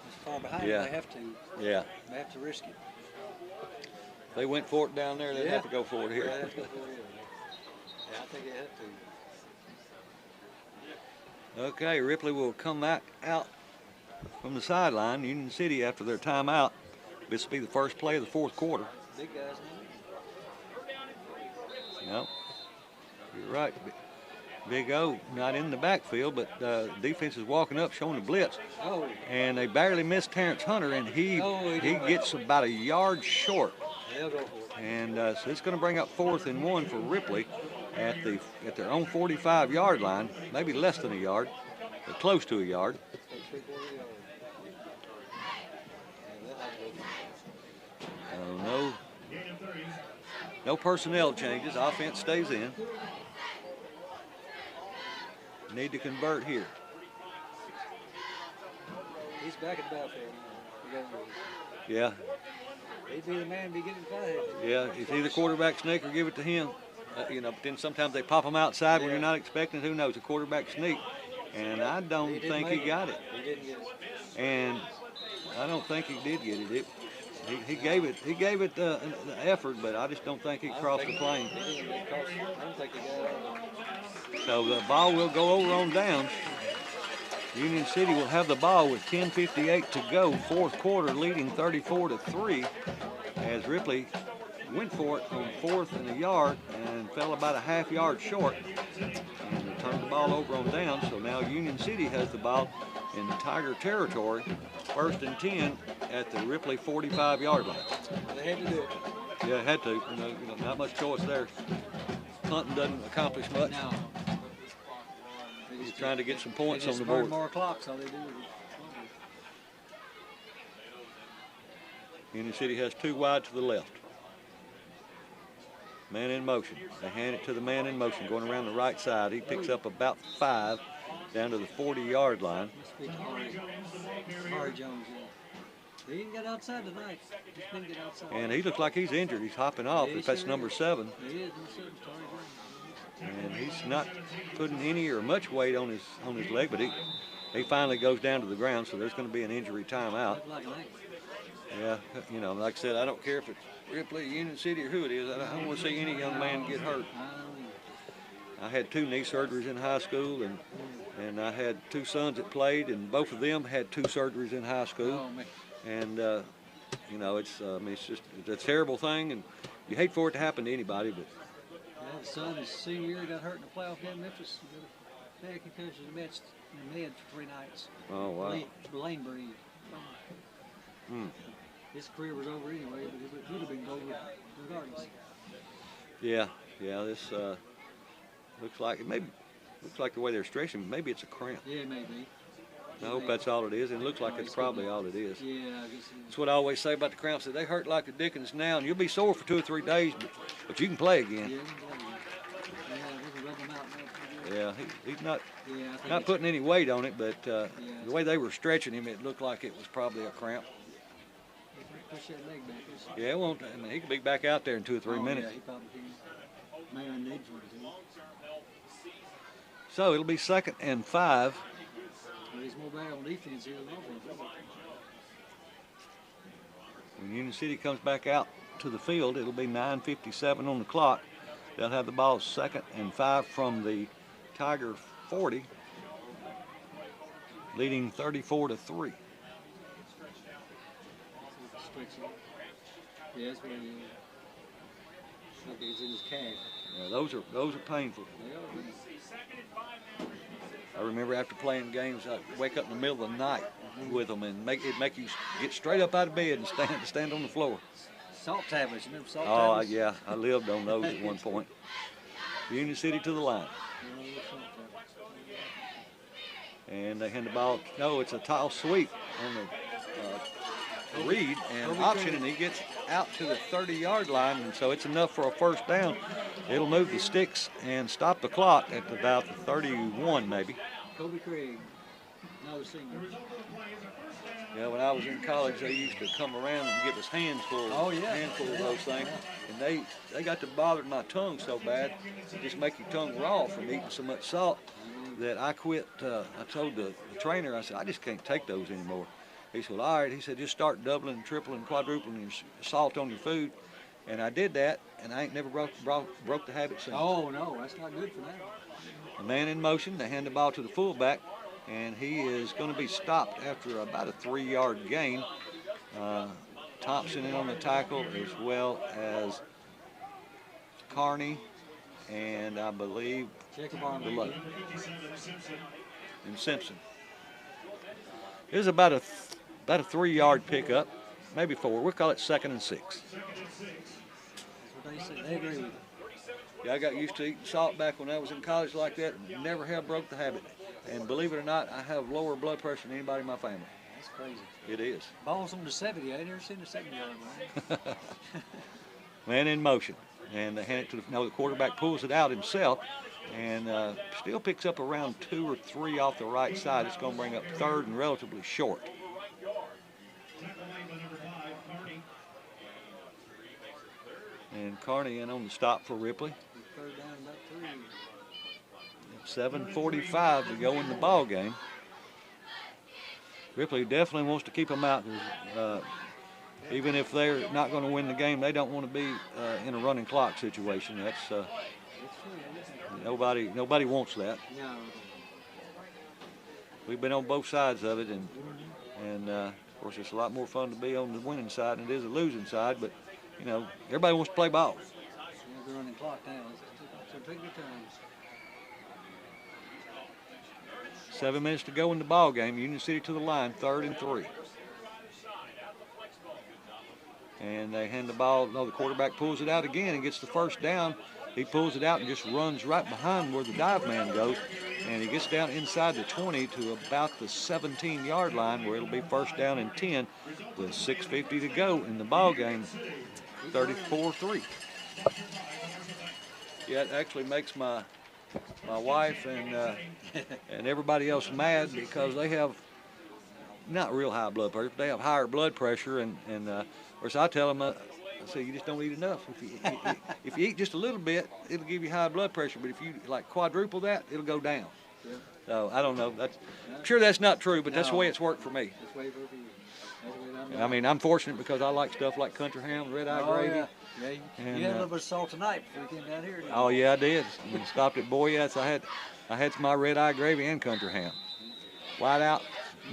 It's far behind. Yeah. They have to. Yeah. They have to risk it. If they went for it down there, they'd have to go for it here. Yeah, they have to go for it here. Yeah, I think they have to. Okay, Ripley will come back out from the sideline. Union City, after their timeout, this will be the first play of the 4th quarter. Big guys now. No, you're right. Big O not in the backfield, but defense is walking up, showing the blitz. Oh. And they barely missed Terrence Hunter, and he gets about a yard short. They'll go for it. And so it's going to bring up 4th and 1 for Ripley at their own 45-yard line, maybe less than a yard, but close to a yard. No personnel changes. Offense stays in. Need to convert here. He's back at the battlefield. Yeah. He'd be the man to be getting fired. Yeah, it's either quarterback sneak or give it to him. But then sometimes they pop them outside when you're not expecting. Who knows? A quarterback sneak. And I don't think he got it. He didn't get it. And I don't think he did get it. He gave it the effort, but I just don't think he crossed the plane. He didn't cross it. I don't think he got it. So the ball will go over on downs. Union City will have the ball with 10:58 to go. 4th quarter, leading 34-3, as Ripley went for it on 4th and a yard and fell about a half yard short, and they turned the ball over on downs. So now Union City has the ball in the Tiger territory, 1st and 10 at the Ripley 45-yard line. They had to do it. Yeah, had to. Not much choice there. Punting doesn't accomplish much. No. He's trying to get some points They on just the burn board. more clocks, all they do. Union City has 2 wide to the left. Man in motion. They hand it to the man in motion, going around the right side. He picks up about 5 down to the 40-yard line. Must be Harry Jones. Yeah. He didn't get outside tonight. He didn't get outside. And he looks like he's injured. He's hopping off. Yeah, he If that's sure number is. 7. He is. Harry Jones. And he's not putting any or much weight on his leg, but he finally goes down to the ground, so there's going to be an injury timeout. Looked like an ankle. Yeah, like I said, I don't care if it's Ripley, Union City, or who it is. I don't want to see any young man get hurt. I had 2 knee surgeries in high school, and I had 2 sons that played, and both of them had 2 surgeries in high school. Oh, man. And it's just a terrible thing, and you hate for it to happen to anybody, but. Yeah, his son, his senior year, got hurt in the playoff game in Memphis. He got a concussion in med for 3 nights. Oh, wow. Lane breed. His career was over anyway, but it would have been over regardless. Yeah, this Looks like it maybe. Looks like the way they're stretching. Maybe it's a cramp. Yeah, maybe. I hope that's all it is. It looks like it's probably all it is. Yeah, I guess That's what I always say about the cramps. That they hurt like the dickens now, and you'll be sore for 2 or 3 days, but you can play again. yeah, we can rub them out now. Yeah, he's not Yeah, I think not it's- putting any weight on it, but the way they were stretching him, it looked like it was probably a cramp. Push that leg back. Yeah, it won't. I mean, he could be back out there in 2 or 3 minutes. Yeah, he probably can. Man needs one too. So it'll be 2nd and 5. But he's more bad on defense here than offense. When Union City comes back out to the field, it'll be 9:57 on the clock. They'll have the ball 2nd and 5 from the Tiger 40, leading 34-3. Stretching. Yeah, that's where he is. I think it's in his calf. Yeah, those are painful. They are. I remember after playing games, I'd wake up in the middle of the night with them, and it'd make you get straight up out of bed and stand on the floor. Salt tablets. You remember salt Oh tablets? yeah, I lived on those at one point. Union City to the line, and they hand the ball. No, it's a tile sweep on the read and option, and he gets out to the 30-yard line, and so it's enough for a first down. It'll move the sticks and stop the clock at about the 31, maybe. Kobe Craig, another senior. Yeah, when I was in college, they used to come around and give us handful of those things, and they got to bother my tongue so bad, it just make your tongue raw from eating so much salt, that I quit. I told the trainer, I said, I just can't take those anymore. He said, well, all right. He said, just start doubling, tripling, quadrupling your salt on your food. And I did that, and I ain't never broke the habit since. Oh, no, that's not good for that. A man in motion, they hand the ball to the fullback, and he is going to be stopped after about a 3-yard gain. Thompson in on the tackle, as well as Carney, and I believe below. And Simpson. It was about a 3-yard pickup, maybe 4. We'll call it 2nd and 6. That's what they say. They agree with it. Yeah, I got used to eating salt back when I was in college like that, and never have broke the habit. And believe it or not, I have lower blood pressure than anybody in my family. That's crazy. It is. Ball's on the 70. I ain't never seen a 70-yard line. Man in motion, and they hand it to the quarterback pulls it out himself, and still picks up around 2 or 3 off the right side. It's going to bring up 3rd and relatively short. And Carney in on the stop for Ripley. 3rd down, about 3. 7:45 to go in the ball game. Ripley definitely wants to them out. Even if they're not going to win the game, they don't want to be in a running clock situation. That's nobody wants that. No. We've been on both sides of it, and of course it's a lot more fun to be on the winning side than it is the losing side. But you know, everybody wants to play ball. Yeah, they're running clock now. So take your time. 7 minutes to go in the ball game. Union City to the line, 3rd and 3. And they hand the ball. No, the quarterback pulls it out again and gets the first down. He pulls it out and just runs right behind where the dive man goes. And he gets down inside the 20 to about the 17-yard line, where it'll be 1st down and 10 with 6:50 to go in the ball game. 34-3. Yeah, it actually makes my wife and everybody else mad, because they have not real high blood pressure, but they have higher blood pressure, and of course I tell them, I say, you just don't eat enough. If you eat just a little bit, it'll give you high blood pressure, but if you like quadruple that, it'll go down. Yeah. So I don't know. I'm sure that's not true, but that's the way it's worked for me. That's the way it works for you. That's the way it And I mean, I'm fortunate because I like stuff like country ham, red eye gravy. Yeah. Yeah, And, you had a little bit of salt tonight before you came down here. didn't Oh you? yeah, I did. And stopped at Boyette's. I had my red eye gravy and country ham. Wide out.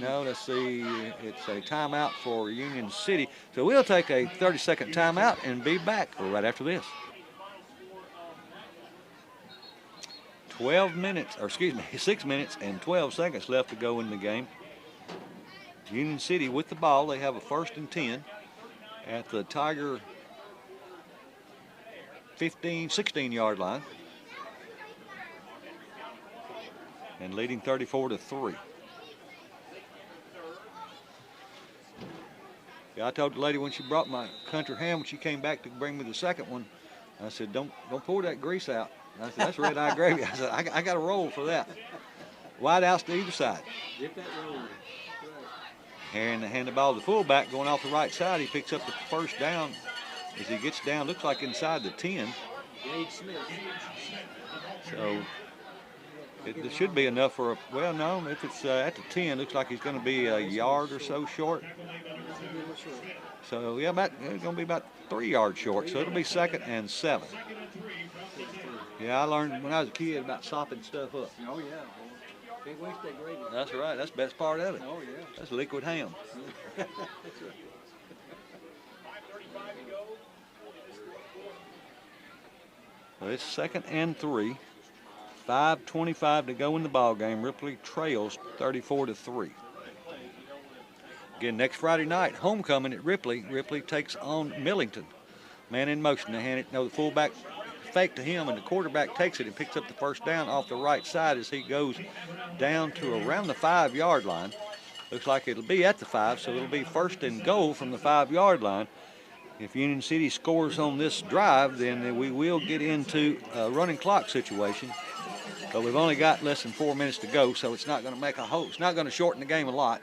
No, let's see. It's a timeout for Union City. So we'll take a 30-second timeout and be back right after this. 6 minutes and 12 seconds left to go in the game. Union City with the ball. They have a 1st and 10 at the Tiger 16-yard line. and leading 34-3. Yeah, I told the lady when she brought my country ham, when she came back to bring me the second one, I said, don't pour that grease out. I said, that's red eye gravy. I said, I got a roll for that. Wide outs to either side. Dip that roll. And hand the ball to the fullback going off the right side. He picks up the first down. As he gets down, looks like inside the 10. Gage Smith. So it should be enough for a, well, no, if it's at the 10, looks like he's going to be a yard or so short. So, yeah, it's going to be about 3 yards short. So it'll be 2nd and 7. Yeah, I learned when I was a kid about sopping stuff up. Oh, yeah. Can't waste that gravy. That's right. That's the best part of it. Oh, yeah. That's liquid ham. That's right. So it's 2nd and 3. 5:25 to go in the ball game. Ripley trails 34-3. Again, next Friday night, homecoming at Ripley. Ripley takes on Millington. Man in motion. They hand it. No, the fullback fake to him, and the quarterback takes it and picks up the first down off the right side as he goes down to around the 5-yard line. Looks like it'll be at the 5, so it'll be 1st and goal from the 5-yard line. If Union City scores on this drive, then we will get into a running clock situation. But we've only got less than 4 minutes to go, so it's not going to make a whole. It's not going to shorten the game a lot.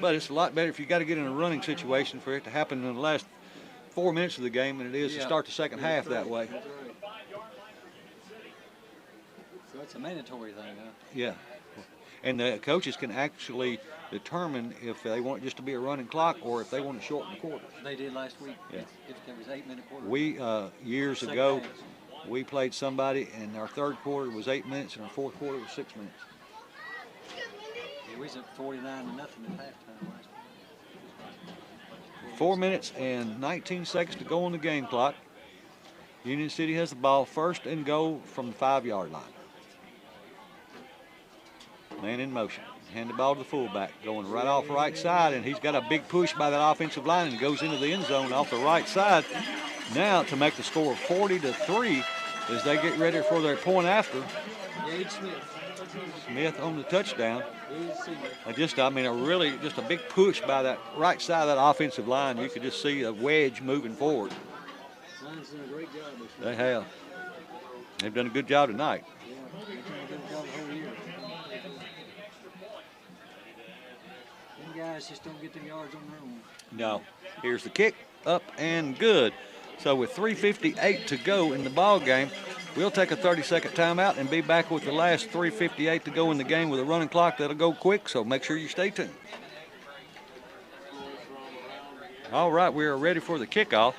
But it's a lot better if you got to get in a running situation for it to happen in the last 4 minutes of the game than it is to start the second half that way. That's right. So it's a mandatory thing, huh? Yeah. And the coaches can actually determine if they want it just to be a running clock or if they want to shorten the quarters. They did last week. Yeah. If there was 8-minute quarter. We, years Second ago, half. we played somebody and our third quarter was 8 minutes and our fourth quarter was 6 minutes. Yeah, we was at 49-0 at halftime last week. 4 minutes and 19 seconds to go on the game clock. Union City has the ball, 1st and goal from the 5-yard line. Man in motion. Hand the ball to the fullback, going right off right side, and he's got a big push by that offensive line and goes into the end zone off the right side. Now to make the score 40-3 as they get ready for their point after. Gage Smith. Smith on the touchdown. He's senior. Just a big push by that right side of that offensive line. You could just see a wedge moving forward. Line's done a great job this year. They have. They've done a good job tonight. Yeah, they've done a good job the whole year. Them guys just don't get them yards on their own. No. Here's the kick, up and good. So with 3:58 to go in the ball game, we'll take a 30-second timeout and be back with the last 3:58 to go in the game with a running clock that'll go quick, so make sure you stay tuned. All right, we are ready for the kickoff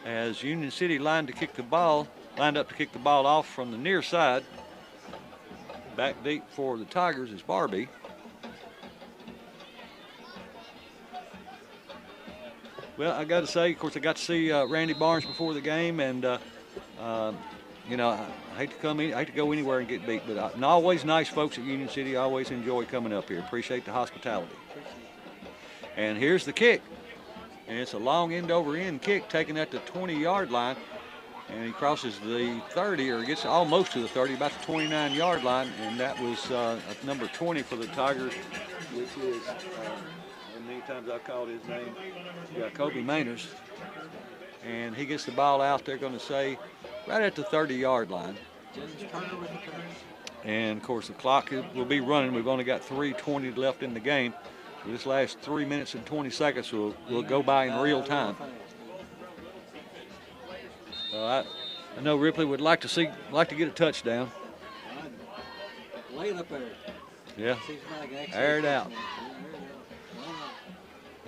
as Union City lined up to kick the ball off from the near side. Back deep for the Tigers is Barbie. Well, I got to say, of course, I got to see Randy Barnes before the game, and you know, I hate to go anywhere and get beat, but and always nice folks at Union City. I always enjoy coming up here. Appreciate the hospitality. And here's the kick, and it's a long end-over-end kick taken at the 20-yard line, and he crosses the 30, or gets almost to the 30, about the 29-yard line, and that was number 20 for the Tigers, which is. Many times I called his name, Kobe Mainers, and he gets the ball out. They're going to say right at the 30-yard line. And of course the clock will be running. We've only got 3:20 left in the game. This last 3 minutes and 20 seconds will go by in real time. I know Ripley would like to get a touchdown. Lay it up there. Yeah. Air it out.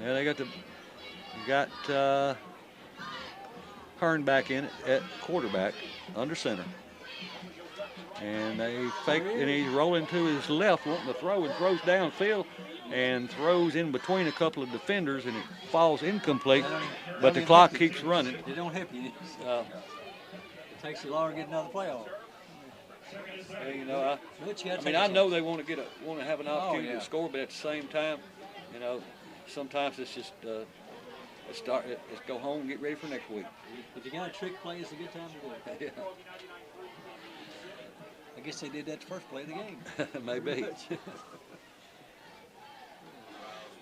Yeah, they got Hearn back in at quarterback, under center. And they fake, and he's rolling to his left, wanting to throw, and throws downfield and throws in between a couple of defenders, and it falls incomplete, but the clock keeps running. It don't help you. It takes you longer to get another play off. And, you know, I know they want to have an opportunity to score, but at the same time, you know, sometimes it's just let's go home and get ready for next week. If you got a trick play, it's a good time to do it. Yeah. I guess they did that the first play of the game. Maybe.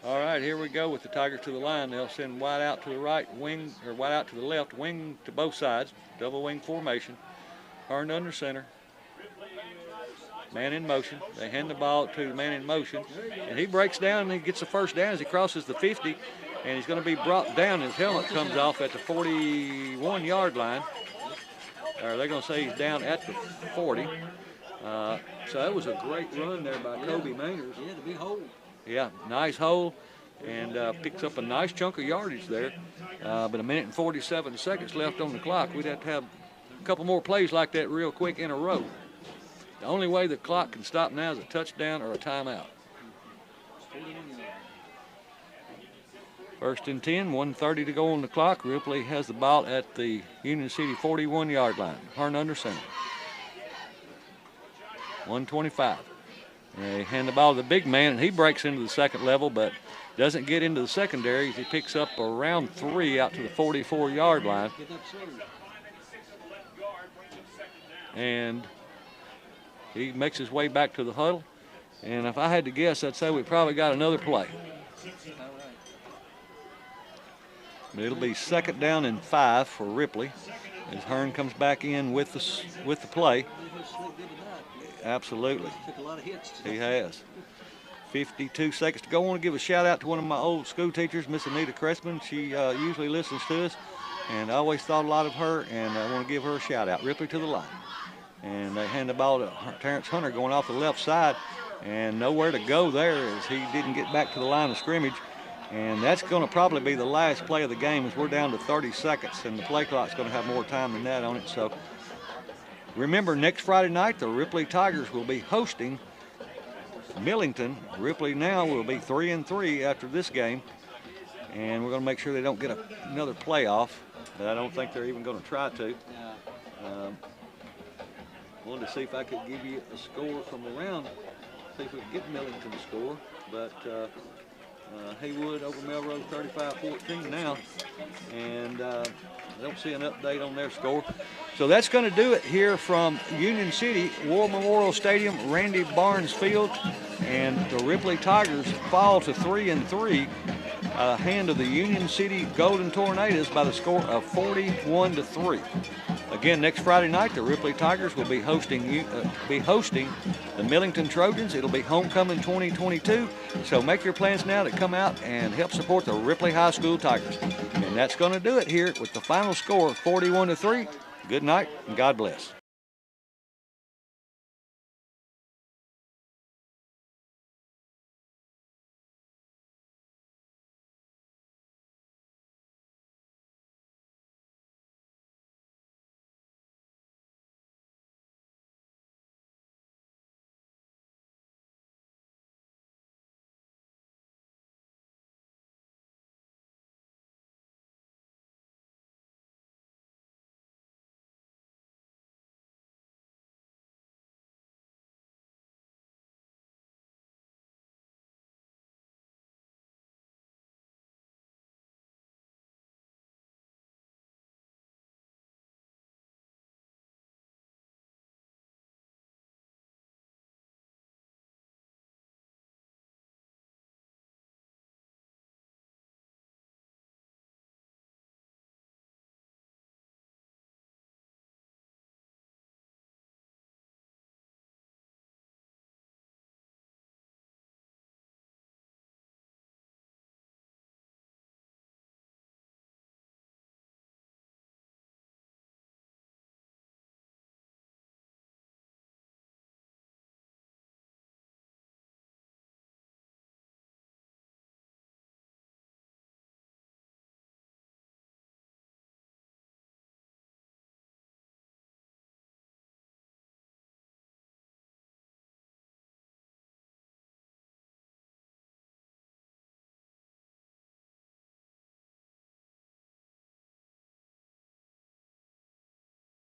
All right, here we go with the Tigers to the line. They'll send wide out to the right wing, or wide out to the left wing to both sides. Double wing formation. Hearn under center. Man in motion. They hand the ball to the man in motion, and he breaks down and he gets the first down as he crosses the 50, and he's going to be brought down. His helmet comes off at the 41-yard line. Or they're going to say he's down at the 40. So that was a great run there by Kobe Mainers. Yeah, the big hole. Yeah, nice hole, and picks up a nice chunk of yardage there. But a minute and 47 seconds left on the clock. We'd have to have a couple more plays like that real quick in a row. The only way the clock can stop now is a touchdown or a timeout. 41 yards. First and 10, 1:30 to go on the clock. Ripley has the ball at the Union City 41-yard line. Hearn under center. 125. They hand the ball to the big man, and he breaks into the second level, but doesn't get into the secondary as he picks up around 3 out to the 44-yard line. And he makes his way back to the huddle. And if I had to guess, I'd say we probably got another play. But it'll be 2nd down and 5 for Ripley as Hearn comes back in with the play. Absolutely. Took a lot of hits. He has. 52 seconds to go. I want to give a shout out to one of my old school teachers, Miss Anita Cressman. She usually listens to us, and I always thought a lot of her, and I want to give her a shout out. Ripley to the line. And they hand the ball to Terrence Hunter going off the left side, and nowhere to go there as he didn't get back to the line of scrimmage. And that's going to probably be the last play of the game as we're down to 30 seconds, and the play clock's going to have more time than that on it. So remember, next Friday night, the Ripley Tigers will be hosting Millington. Ripley now will be 3-3 after this game, and we're going to make sure they don't get another playoff, but I don't think they're even going to try to. Wanted to see if I could give you a score from around, see if we could get Millington to score, but Haywood over Melrose 35-14 now, and I don't see an update on their score. So that's going to do it here from Union City War Memorial Stadium, Randy Barnes Field, and the Ripley Tigers fall to 3-3, hand of the Union City Golden Tornadoes by the score of 41-3. Again, next Friday night, the Ripley Tigers will be hosting the Millington Trojans. It'll be homecoming 2022. So make your plans now to come out and help support the Ripley High School Tigers. And that's going to do it here with the final score, 41-3. Good night and God bless.